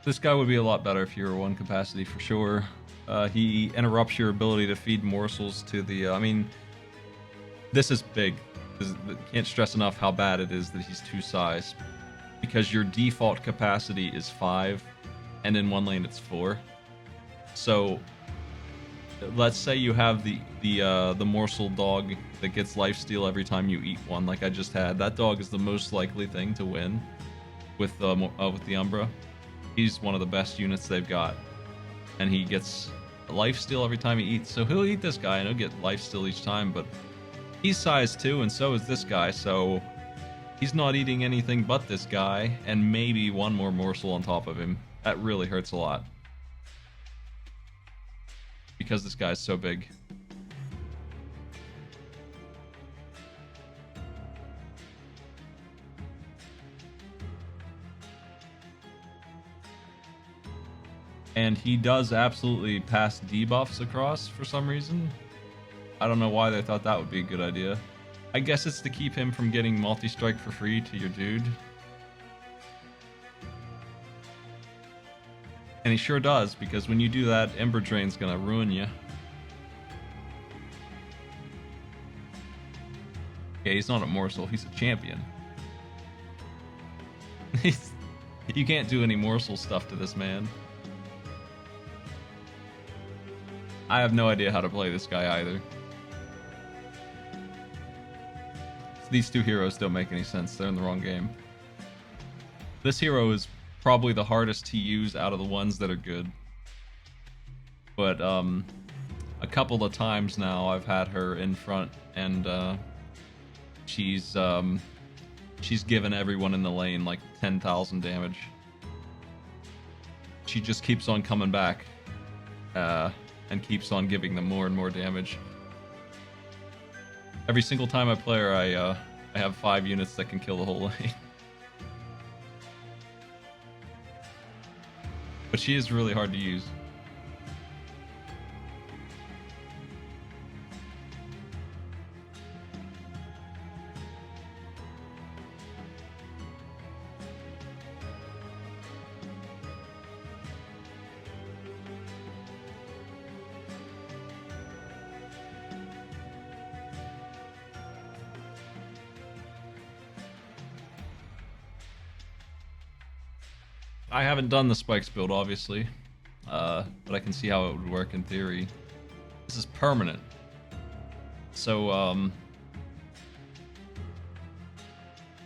A: This guy would be a lot better if you were 1 capacity for sure. He interrupts your ability to feed morsels to the... I mean, this is big. Can't stress enough how bad it is that he's 2 size. Because your default capacity is 5, and in one lane it's 4. So let's say you have the morsel dog that gets lifesteal every time you eat one, like I just had. That dog is the most likely thing to win with the Umbra. He's one of the best units they've got, and he gets lifesteal every time he eats. So he'll eat this guy and he'll get lifesteal each time, but he's size 2 and so is this guy, so he's not eating anything but this guy and maybe one more morsel on top of him. That really hurts a lot. Because this guy's so big. And he does absolutely pass debuffs across for some reason. I don't know why they thought that would be a good idea. I guess it's to keep him from getting multi-strike for free to your dude. And he sure does, because when you do that, Ember Drain's gonna ruin you. Yeah, he's not a morsel, he's a champion. You can't do any morsel stuff to this man. I have no idea how to play this guy either. These two heroes don't make any sense, they're in the wrong game. This hero is probably the hardest to use out of the ones that are good. But a couple of times now I've had her in front and she's given everyone in the lane like 10,000 damage. She just keeps on coming back and keeps on giving them more and more damage. Every single time I play her, I have 5 units that can kill the whole lane. But she is really hard to use. I haven't done the spikes build, obviously, but I can see how it would work in theory. This is permanent, so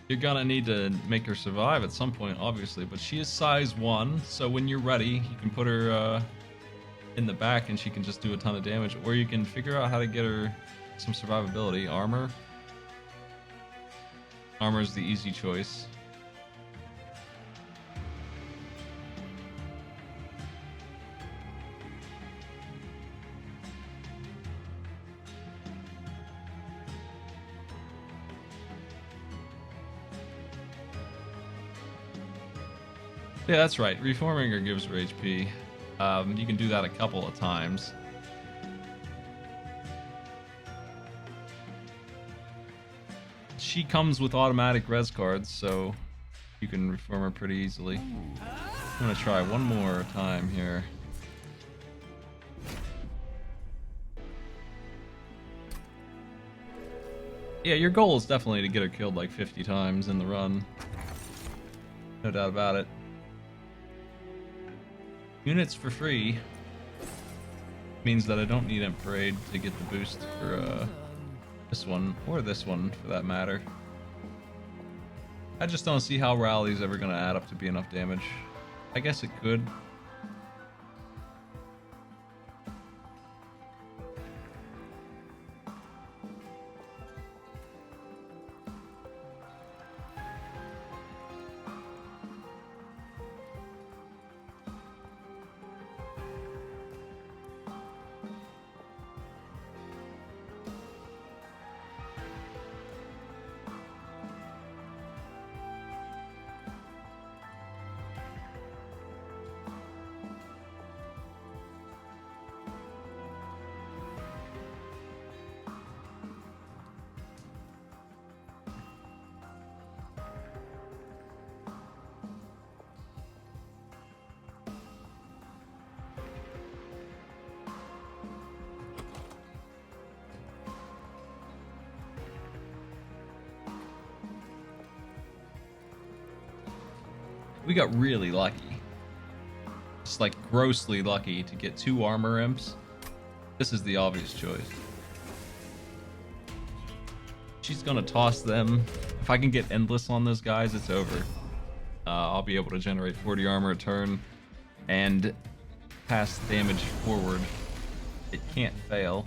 A: you're gonna need to make her survive at some point, obviously, but she is size 1, so when you're ready, you can put her in the back and she can just do a ton of damage, or you can figure out how to get her some survivability. Armor is the easy choice. Yeah, that's right. Reforming her gives her HP. You can do that a couple of times. She comes with automatic res cards, so you can reform her pretty easily. I'm gonna try one more time here. Yeah, your goal is definitely to get her killed like 50 times in the run. No doubt about it. Units for free means that I don't need Imp Parade to get the boost for this one, or this one for that matter. I just don't see how Rally's ever going to add up to be enough damage. I guess it could. We got really lucky. Just like grossly lucky to get 2 armor imps. This is the obvious choice. She's gonna toss them. If I can get endless on those guys, it's over. I'll be able to generate 40 armor a turn and pass damage forward. It can't fail.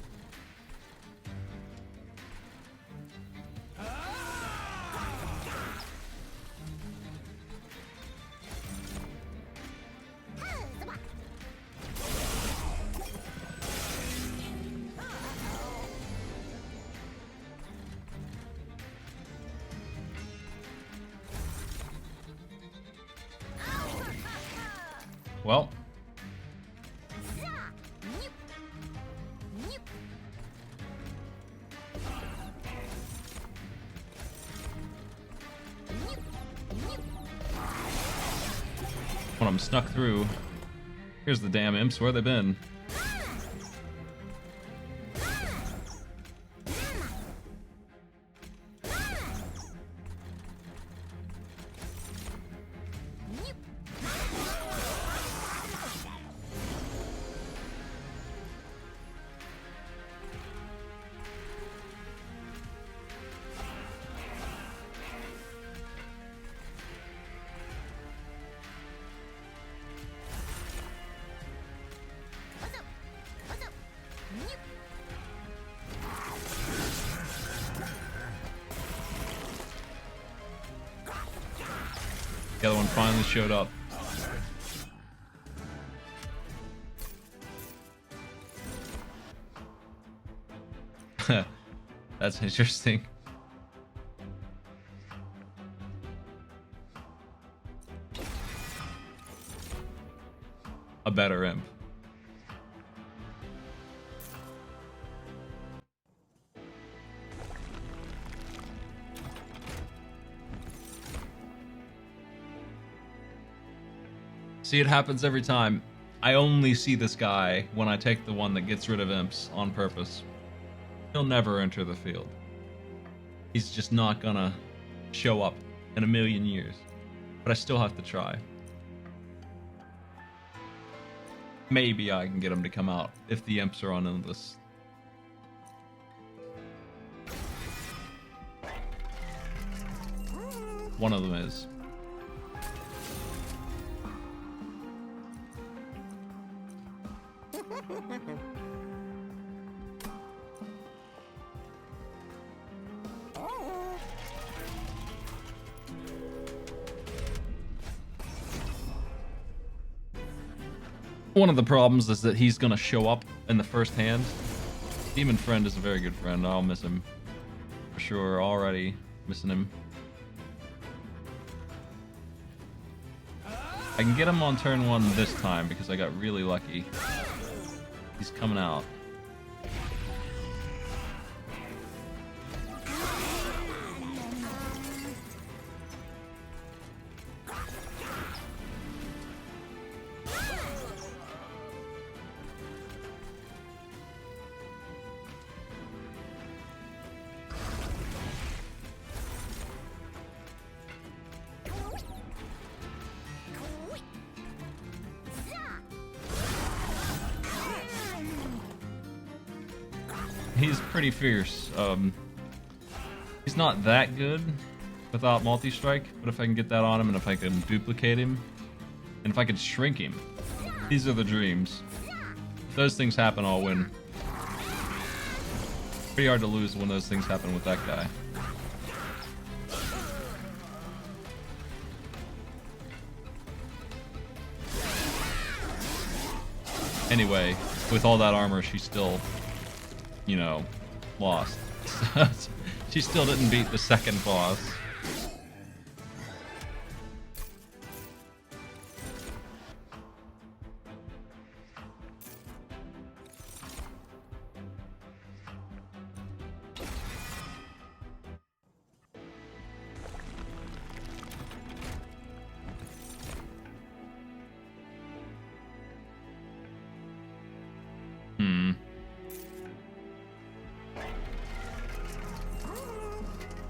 A: Well, when I'm snuck through, here's the damn imps. Where they been? The other one finally showed up. That's interesting. A better imp. See, it happens every time. I only see this guy when I take the one that gets rid of imps on purpose. He'll never enter the field. He's just not gonna show up in a million years. But I still have to try. Maybe I can get him to come out if the imps are on endless. One of them is. One of the problems is that he's gonna show up in the first hand. Demon Friend is a very good friend. I'll miss him for sure. Already missing him. I can get him on turn 1 this time because I got really lucky. He's coming out. He's pretty fierce. He's not that good without multi-strike, but if I can get that on him and if I can duplicate him, and if I can shrink him, these are the dreams. If those things happen, I'll win. Pretty hard to lose when those things happen with that guy. Anyway, with all that armor, she's still, you know, lost. She still didn't beat the second boss.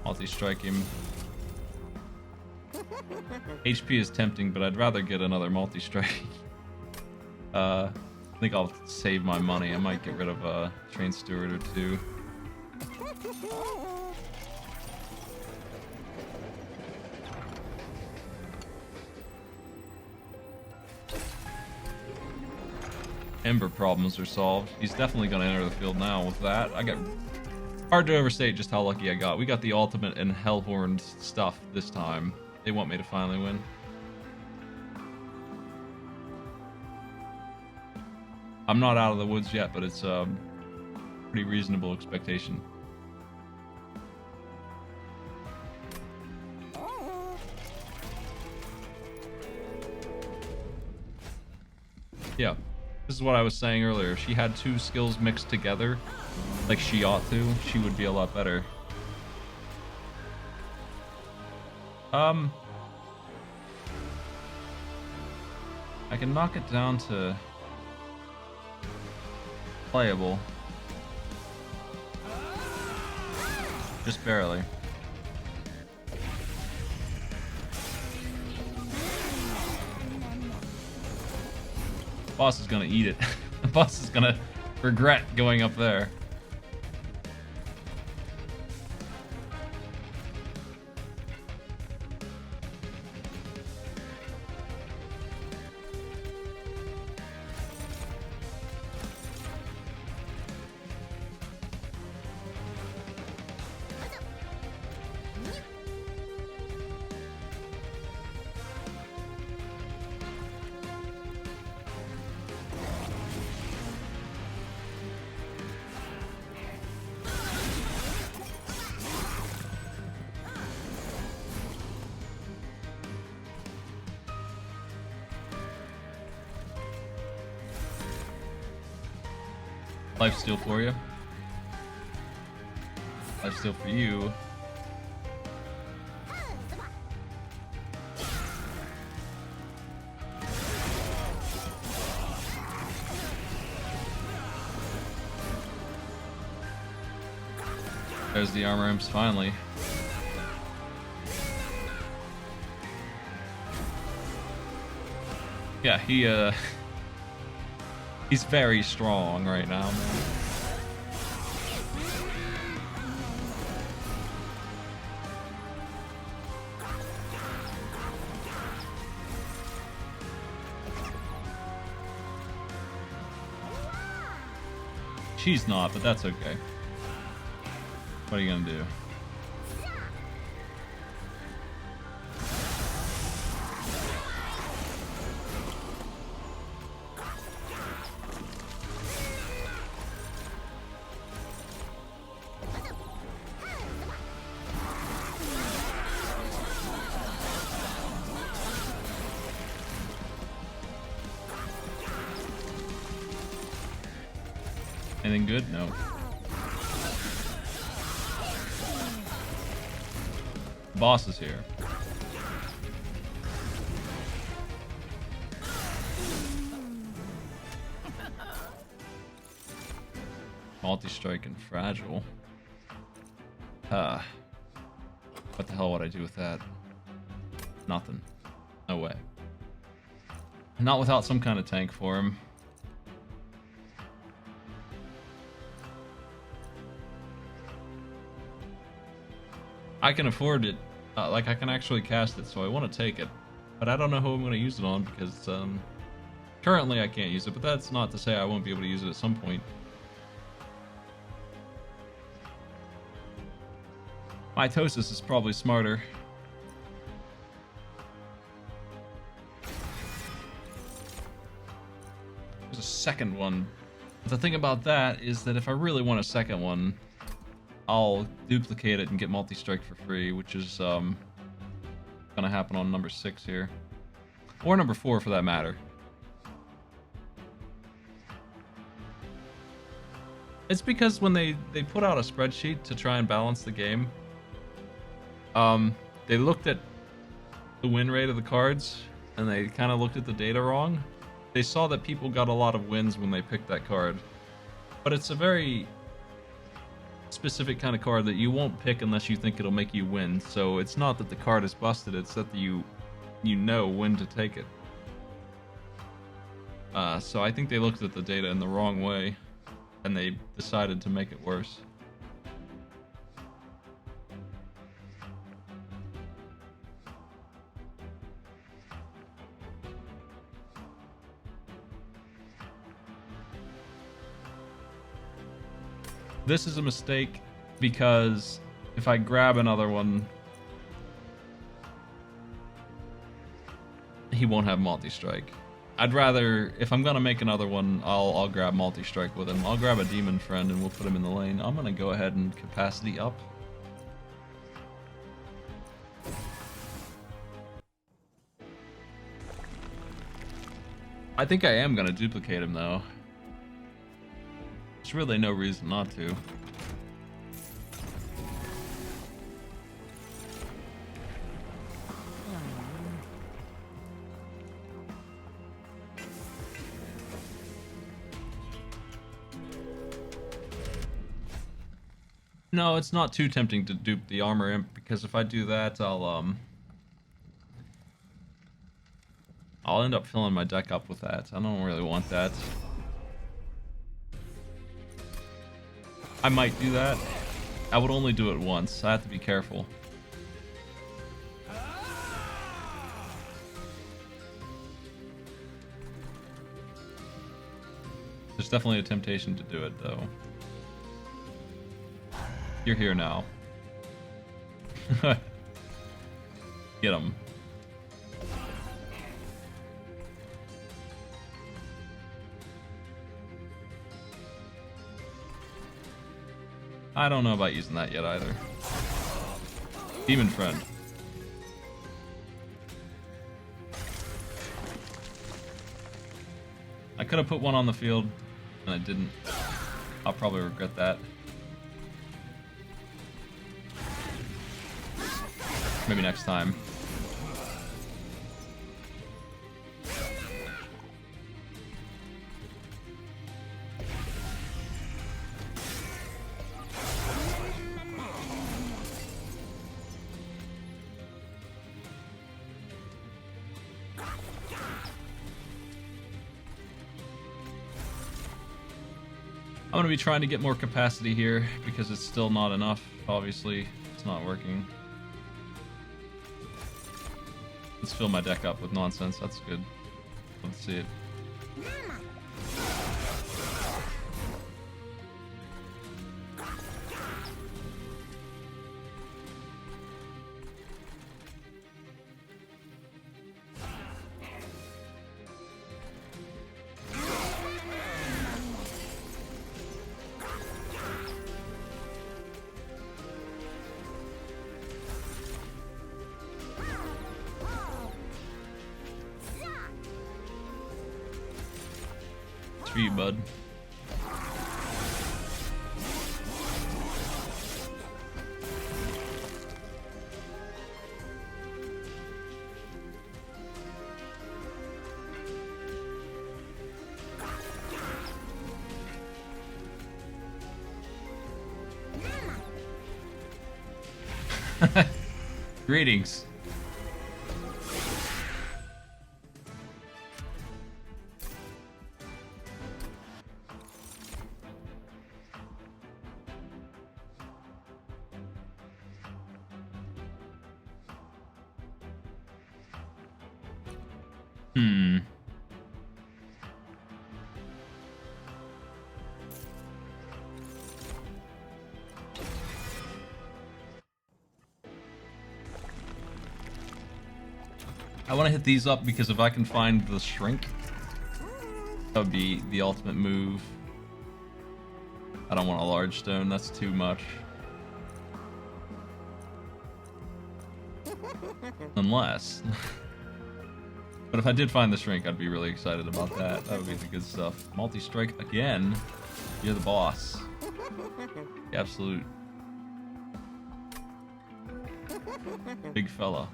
A: Multi-strike him. HP is tempting, but I'd rather get another multi-strike. I think I'll save my money. I might get rid of a train steward or two. Ember problems are solved. He's definitely going to enter the field now with that. Hard to overstate just how lucky I got. We got the ultimate and Hellhorned stuff this time. They want me to finally win. I'm not out of the woods yet, but it's a pretty reasonable expectation. Yeah, this is what I was saying earlier. If she had two skills mixed together, like she ought to, she would be a lot better. I can knock it down to playable. Just barely. Boss is gonna eat it. The boss is gonna regret going up there. Lifesteal for you. Lifesteal for you. There's the armor imps finally. Yeah, he's very strong right now, man. She's not, but that's okay. What are you gonna do? Anything good? No. Boss is here. Multi-strike and fragile. What the hell would I do with that? Nothing. No way. Not without some kind of tank for him. I can afford it. Like, I can actually cast it, so I want to take it. But I don't know who I'm going to use it on, because currently I can't use it, but that's not to say I won't be able to use it at some point. Mitosis is probably smarter. There's a second one. But the thing about that is that if I really want a second one, I'll duplicate it and get multi-strike for free, which is gonna happen on number 6 here. Or number 4 for that matter. It's because when they put out a spreadsheet to try and balance the game, they looked at the win rate of the cards, and they kind of looked at the data wrong. They saw that people got a lot of wins when they picked that card. But it's a very specific kind of card that you won't pick unless you think it'll make you win. So it's not that the card is busted, it's that you you know when to take it. So I think they looked at the data in the wrong way, and they decided to make it worse. This is a mistake because if I grab another one, he won't have multi-strike. I'd rather, if I'm gonna make another one, I'll grab multi-strike with him. I'll grab a demon friend and we'll put him in the lane. I'm gonna go ahead and capacity up. I think I am gonna duplicate him though. There's really no reason not to. No, it's not too tempting to dupe the armor imp, because if I do that, I'll end up filling my deck up with that. I don't really want that. I might do that. I would only do it once. I have to be careful. There's definitely a temptation to do it, though. You're here now. Get him. I don't know about using that yet either. Demon friend. I could have put one on the field, and I didn't. I'll probably regret that. Maybe next time. I'm gonna be trying to get more capacity here because it's still not enough. Obviously, it's not working. Let's fill my deck up with nonsense. That's good. Let's see it. It's for you, bud. Greetings. I want to hit these up because if I can find the shrink, that would be the ultimate move. I don't want a large stone, that's too much. Unless. But if I did find the shrink, I'd be really excited about that. That would be the good stuff. Multi-strike again. You're the boss. The absolute big fella.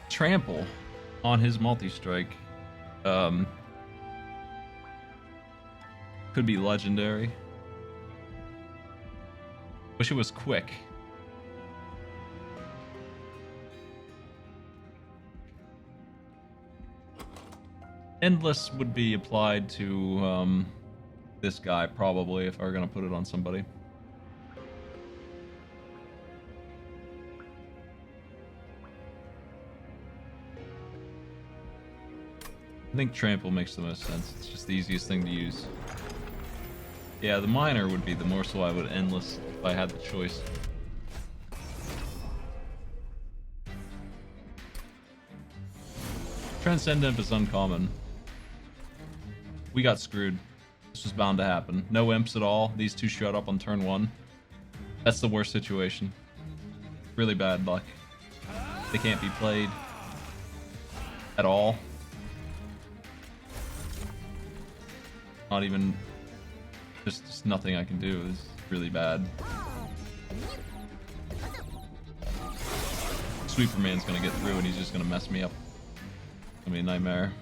A: Trample. on his multi-strike. Could be legendary. Wish it was quick. Endless would be applied to this guy probably if I were gonna put it on somebody. I think Trample makes the most sense. It's just the easiest thing to use. Yeah, the Miner would be the morsel I would Endless if I had the choice. Transcendent is uncommon. We got screwed. This was bound to happen. No imps at all. These two showed up on turn 1. That's the worst situation. Really bad luck. They can't be played at all. Not even... Just nothing I can do. It's really bad. Sweeperman's gonna get through and he's just gonna mess me up. It's gonna be a nightmare.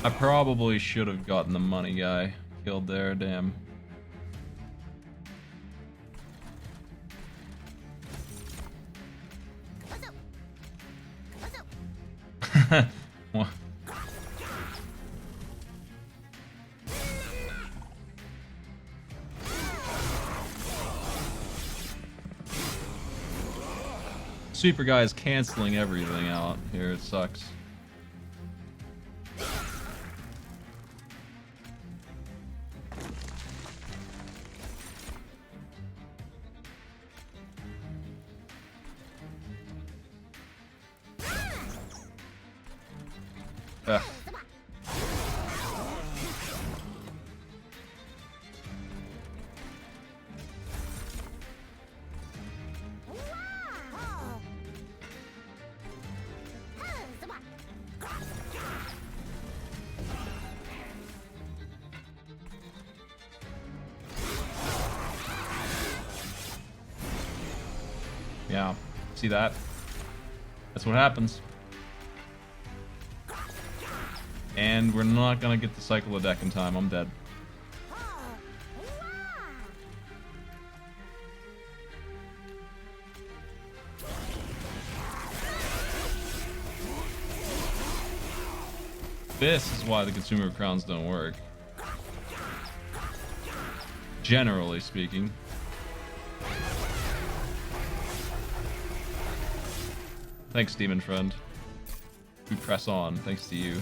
A: I probably should have gotten the money guy killed there, damn. What? Sweeper guy is canceling everything out here, it sucks. Ugh. Yeah, see that? That's what happens. And we're not gonna get to cycle a deck in time. I'm dead. This is why the consumer crowns don't work. Generally speaking. Thanks, Demon Friend. We press on, thanks to you.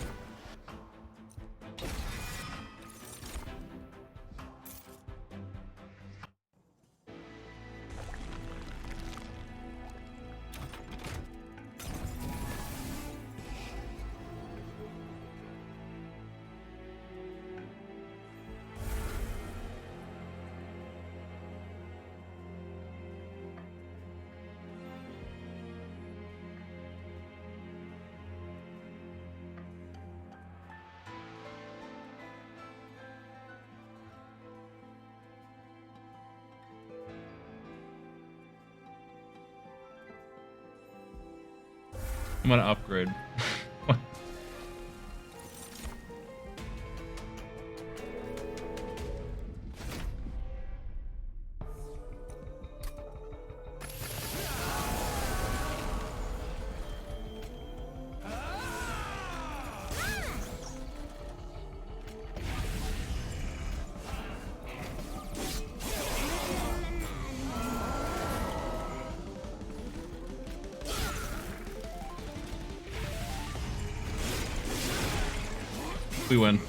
A: I'm gonna upgrade. We win.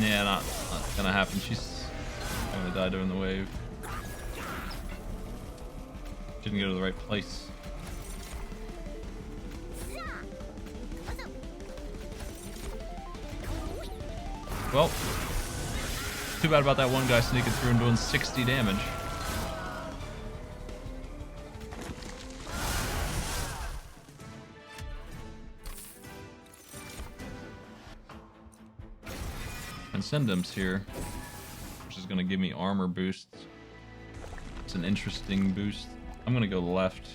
A: Yeah, not gonna happen. She's gonna die during the wave. Didn't go to the right place. Well, too bad about that one guy sneaking through and doing 60 damage. Transcendum's here, which is going to give me armor boosts. It's an interesting boost. I'm going to go left.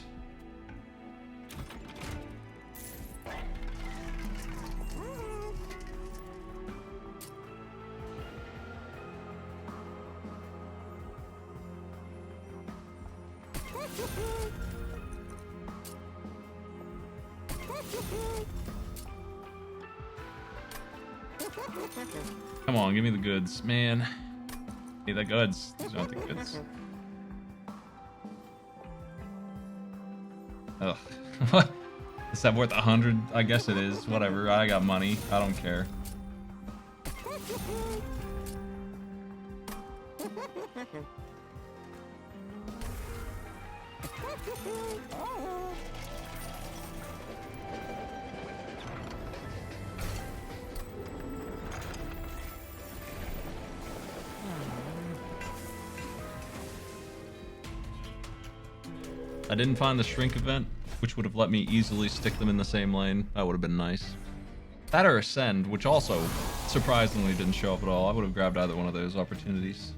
A: Come on, give me the goods, man. Hey, the goods. These aren't the goods. Ugh. What? Is that worth 100? I guess it is. Whatever. I got money. I don't care. I didn't find the shrink event, which would have let me easily stick them in the same lane. That would have been nice. That or Ascend, which also surprisingly didn't show up at all. I would have grabbed either one of those opportunities.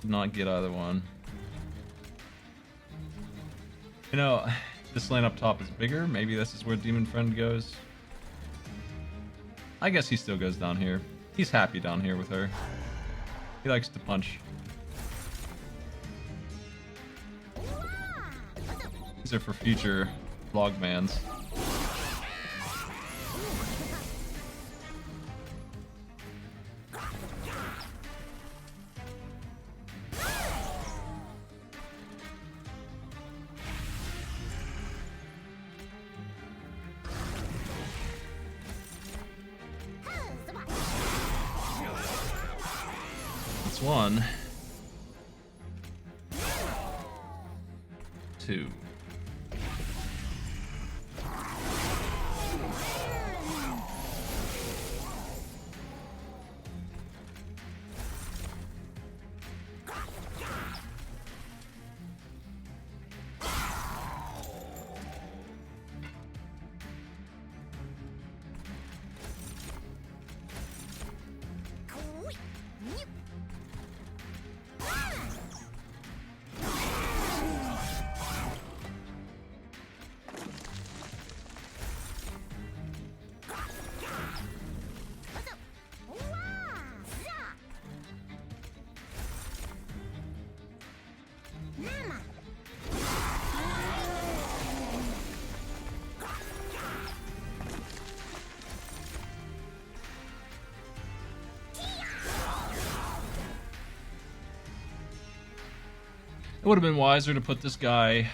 A: Did not get either one. You know, this lane up top is bigger. Maybe this is where Demon Friend goes. I guess he still goes down here. He's happy down here with her. He likes to punch. These are for future vlogmans. That's one. Two. It would have been wiser to put this guy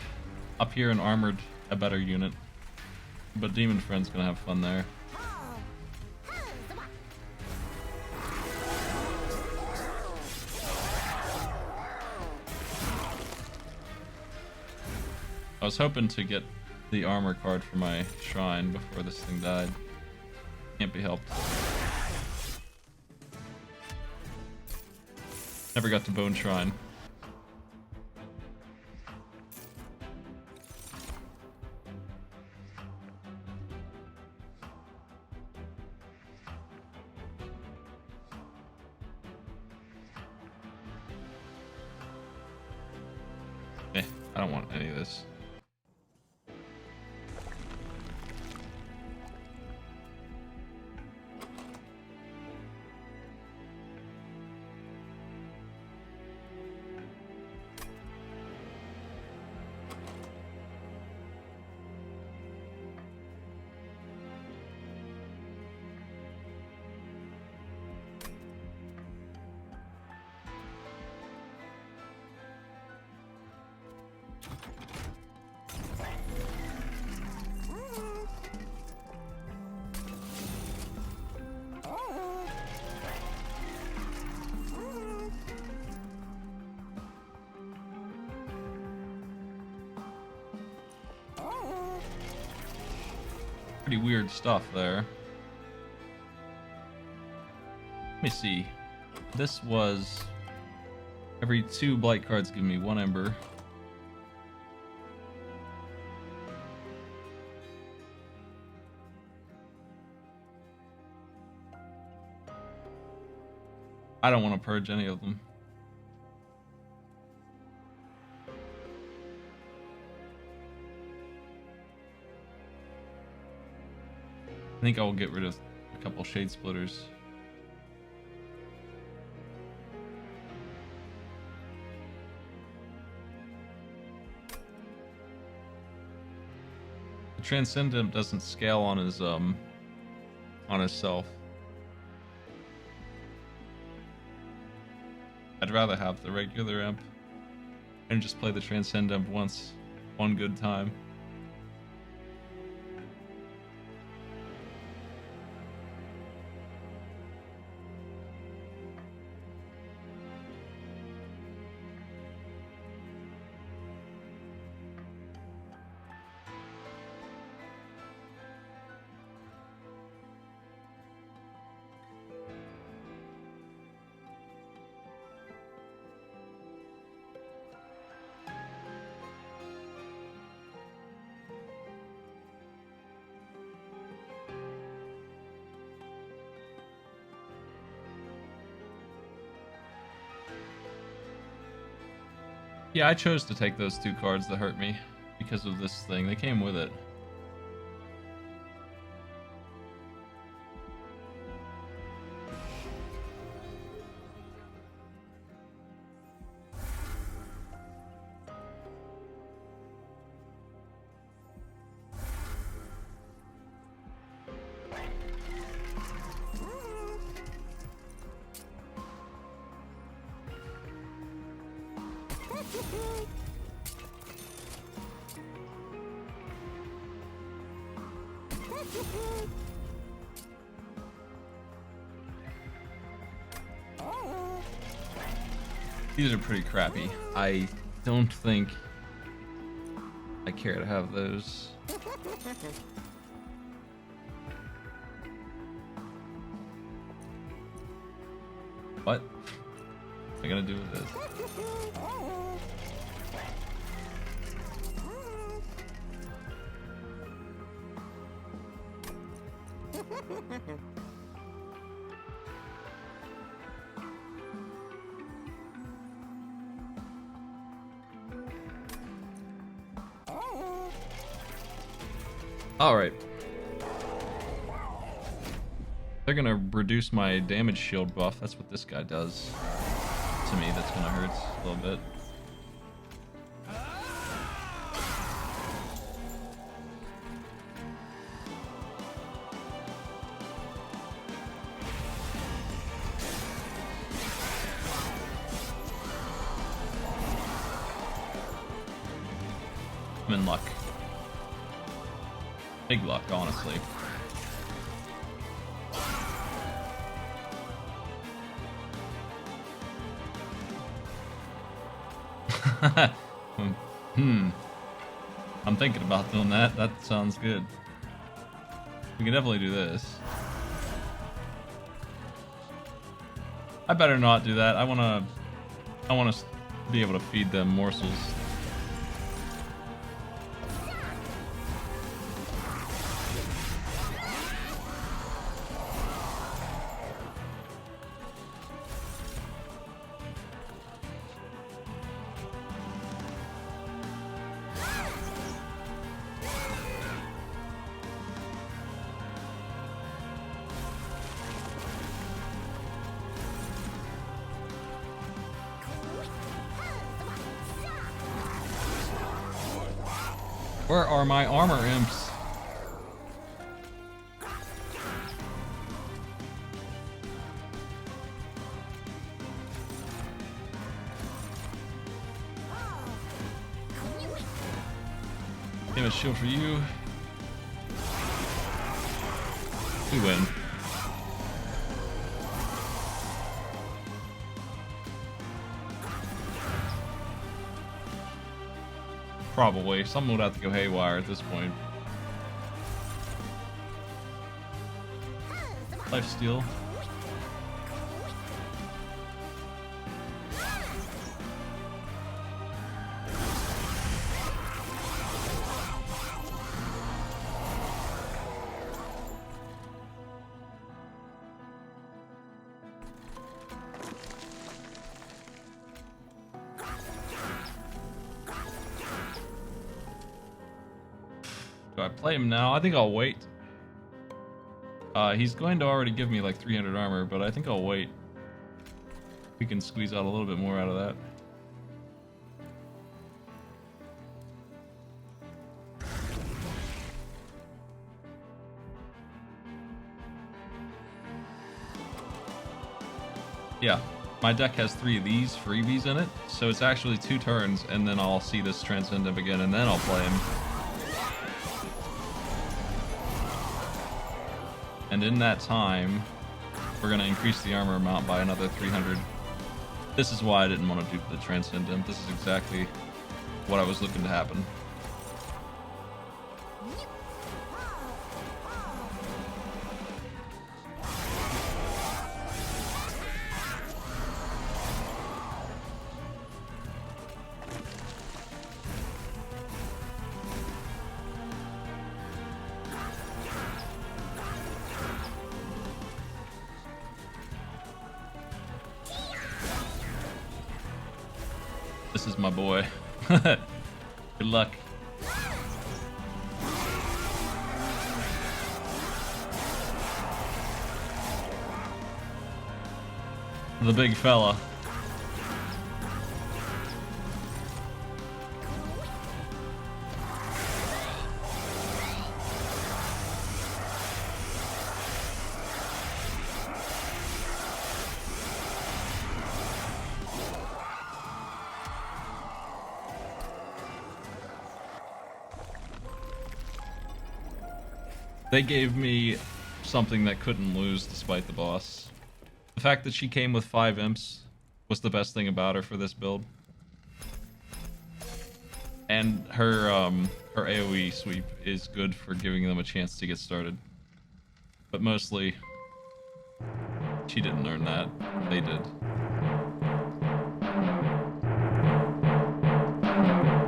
A: up here and armored a better unit. But Demon Friend's gonna have fun there. I was hoping to get the armor card for my shrine before this thing died. Can't be helped. Never got to Bone Shrine. I don't want any of this. Pretty weird stuff there. Let me see. This was every 2 blight cards give me 1 ember. I don't want to purge any of them. I think I will get rid of a couple shade splitters. The Transcendent doesn't scale on his self. I'd rather have the regular imp and just play the Transcendent once, one good time. Yeah, I chose to take those 2 cards that hurt me because of this thing. They came with it. These are pretty crappy. I don't think I care to have those. What am I gonna do with this? Alright. They're gonna reduce my damage shield buff. That's what this guy does to me. That's gonna hurt a little bit. I'm in luck. Big luck, honestly. I'm thinking about doing that. That sounds good. We can definitely do this. I better not do that. I wanna be able to feed them morsels. Where are my armor imps? Give a shield for you. We win. Probably. Someone would have to go haywire at this point. Lifesteal. Do I play him now? I think I'll wait. He's going to already give me like 300 armor, but I think I'll wait. We can squeeze out a little bit more out of that. Yeah, my deck has 3 of these freebies in it, so it's actually 2 turns, and then I'll see this Transcend Imp again, and then I'll play him. And in that time, we're going to increase the armor amount by another 300. This is why I didn't want to do the Transcend Imp. This is exactly what I was looking to happen. This is my boy. Good luck. The big fella. They gave me something that couldn't lose despite the boss. The fact that she came with 5 imps was the best thing about her for this build. And her AoE sweep is good for giving them a chance to get started. But mostly, she didn't earn that. They did.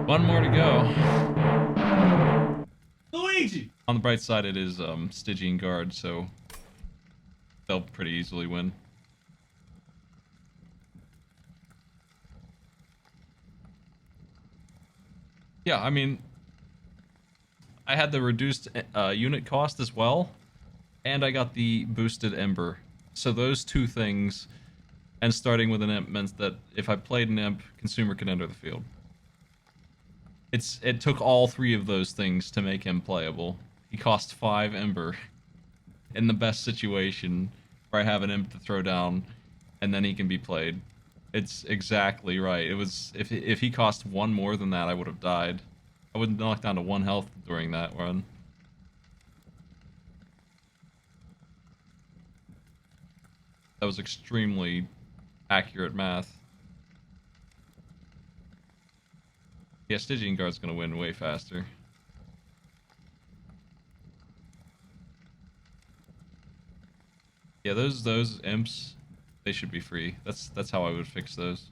A: One more to go.
B: Luigi!
A: On the bright side, it is Stygian Guard, so they'll pretty easily win. Yeah, I mean, I had the reduced unit cost as well, and I got the boosted Ember. So those 2 things, and starting with an imp, meant that if I played an imp, consumer could enter the field. It took all 3 of those things to make him playable. He cost 5 Ember in the best situation where I have an imp to throw down, and then he can be played. It's exactly right. It was if he cost 1 more than that, I would have died. I would knock down to 1 health during that run. That was extremely accurate math. Yeah, Stygian Guard's gonna win way faster. Yeah, those imps, they should be free. That's how I would fix those.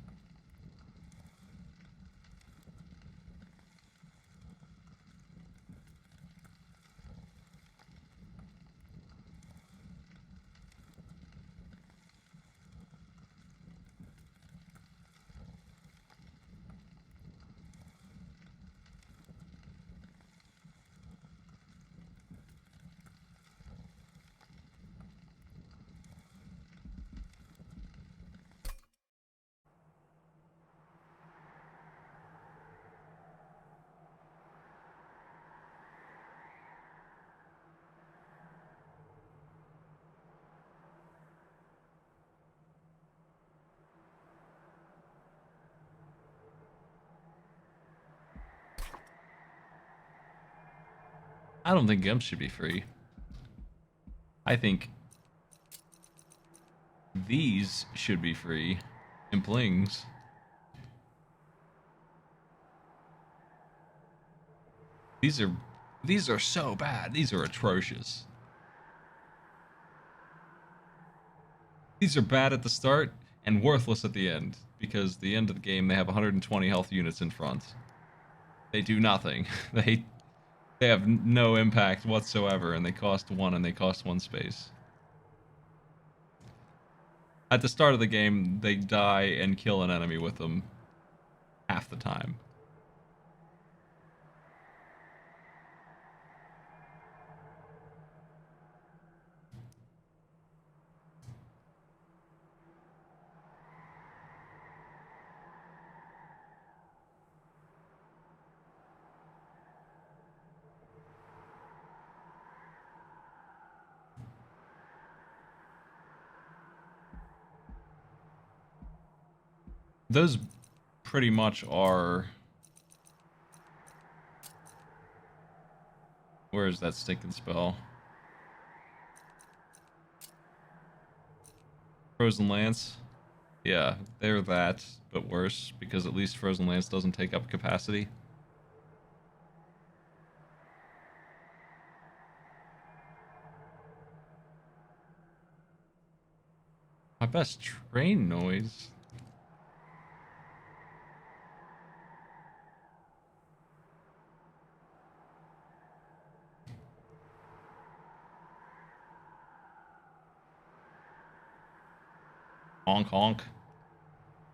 A: I don't think imps should be free. I think these should be free. Implings. These are so bad. These are atrocious. These are bad at the start and worthless at the end, because the end of the game they have 120 health units in front. They do nothing. They have no impact whatsoever, and they cost 1 and they cost 1 space. At the start of the game, they die and kill an enemy with them half the time. Those pretty much are... Where is that stinking spell? Frozen Lance? Yeah, they're that, but worse, because at least Frozen Lance doesn't take up capacity. My best train noise? Honk honk.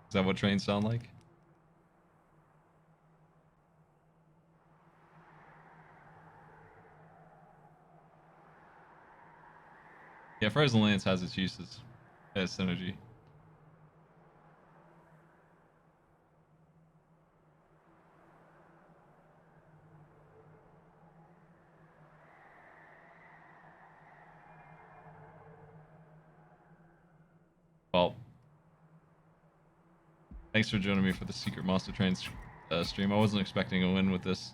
A: Is that what trains sound like? Yeah, Frozen Lance has its uses as synergy. Well, thanks for joining me for the Secret Monster Train stream. I wasn't expecting a win with this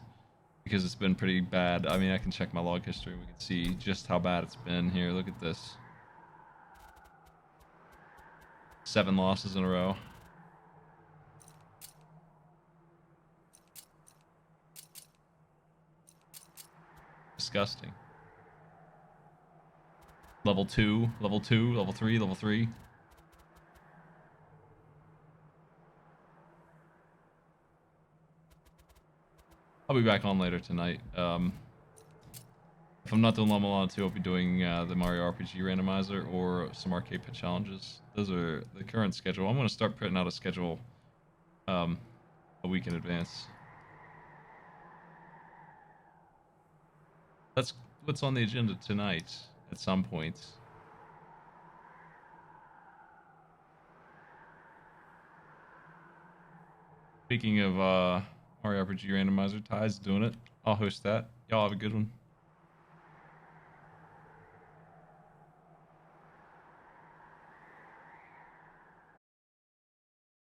A: because it's been pretty bad. I mean, I can check my log history. We can see just how bad it's been here. Look at this. 7 losses in a row. Disgusting. Level 2, level 2, level 3, level 3. I'll be back on later tonight. If I'm not doing Lama Lana 2, I'll be doing the Mario RPG randomizer or some arcade pit challenges. Those are the current schedule. I'm going to start putting out a schedule a week in advance. That's what's on the agenda tonight at some point. Speaking of Mario RPG randomizer, Ty's doing it. I'll host that. Y'all have a good one.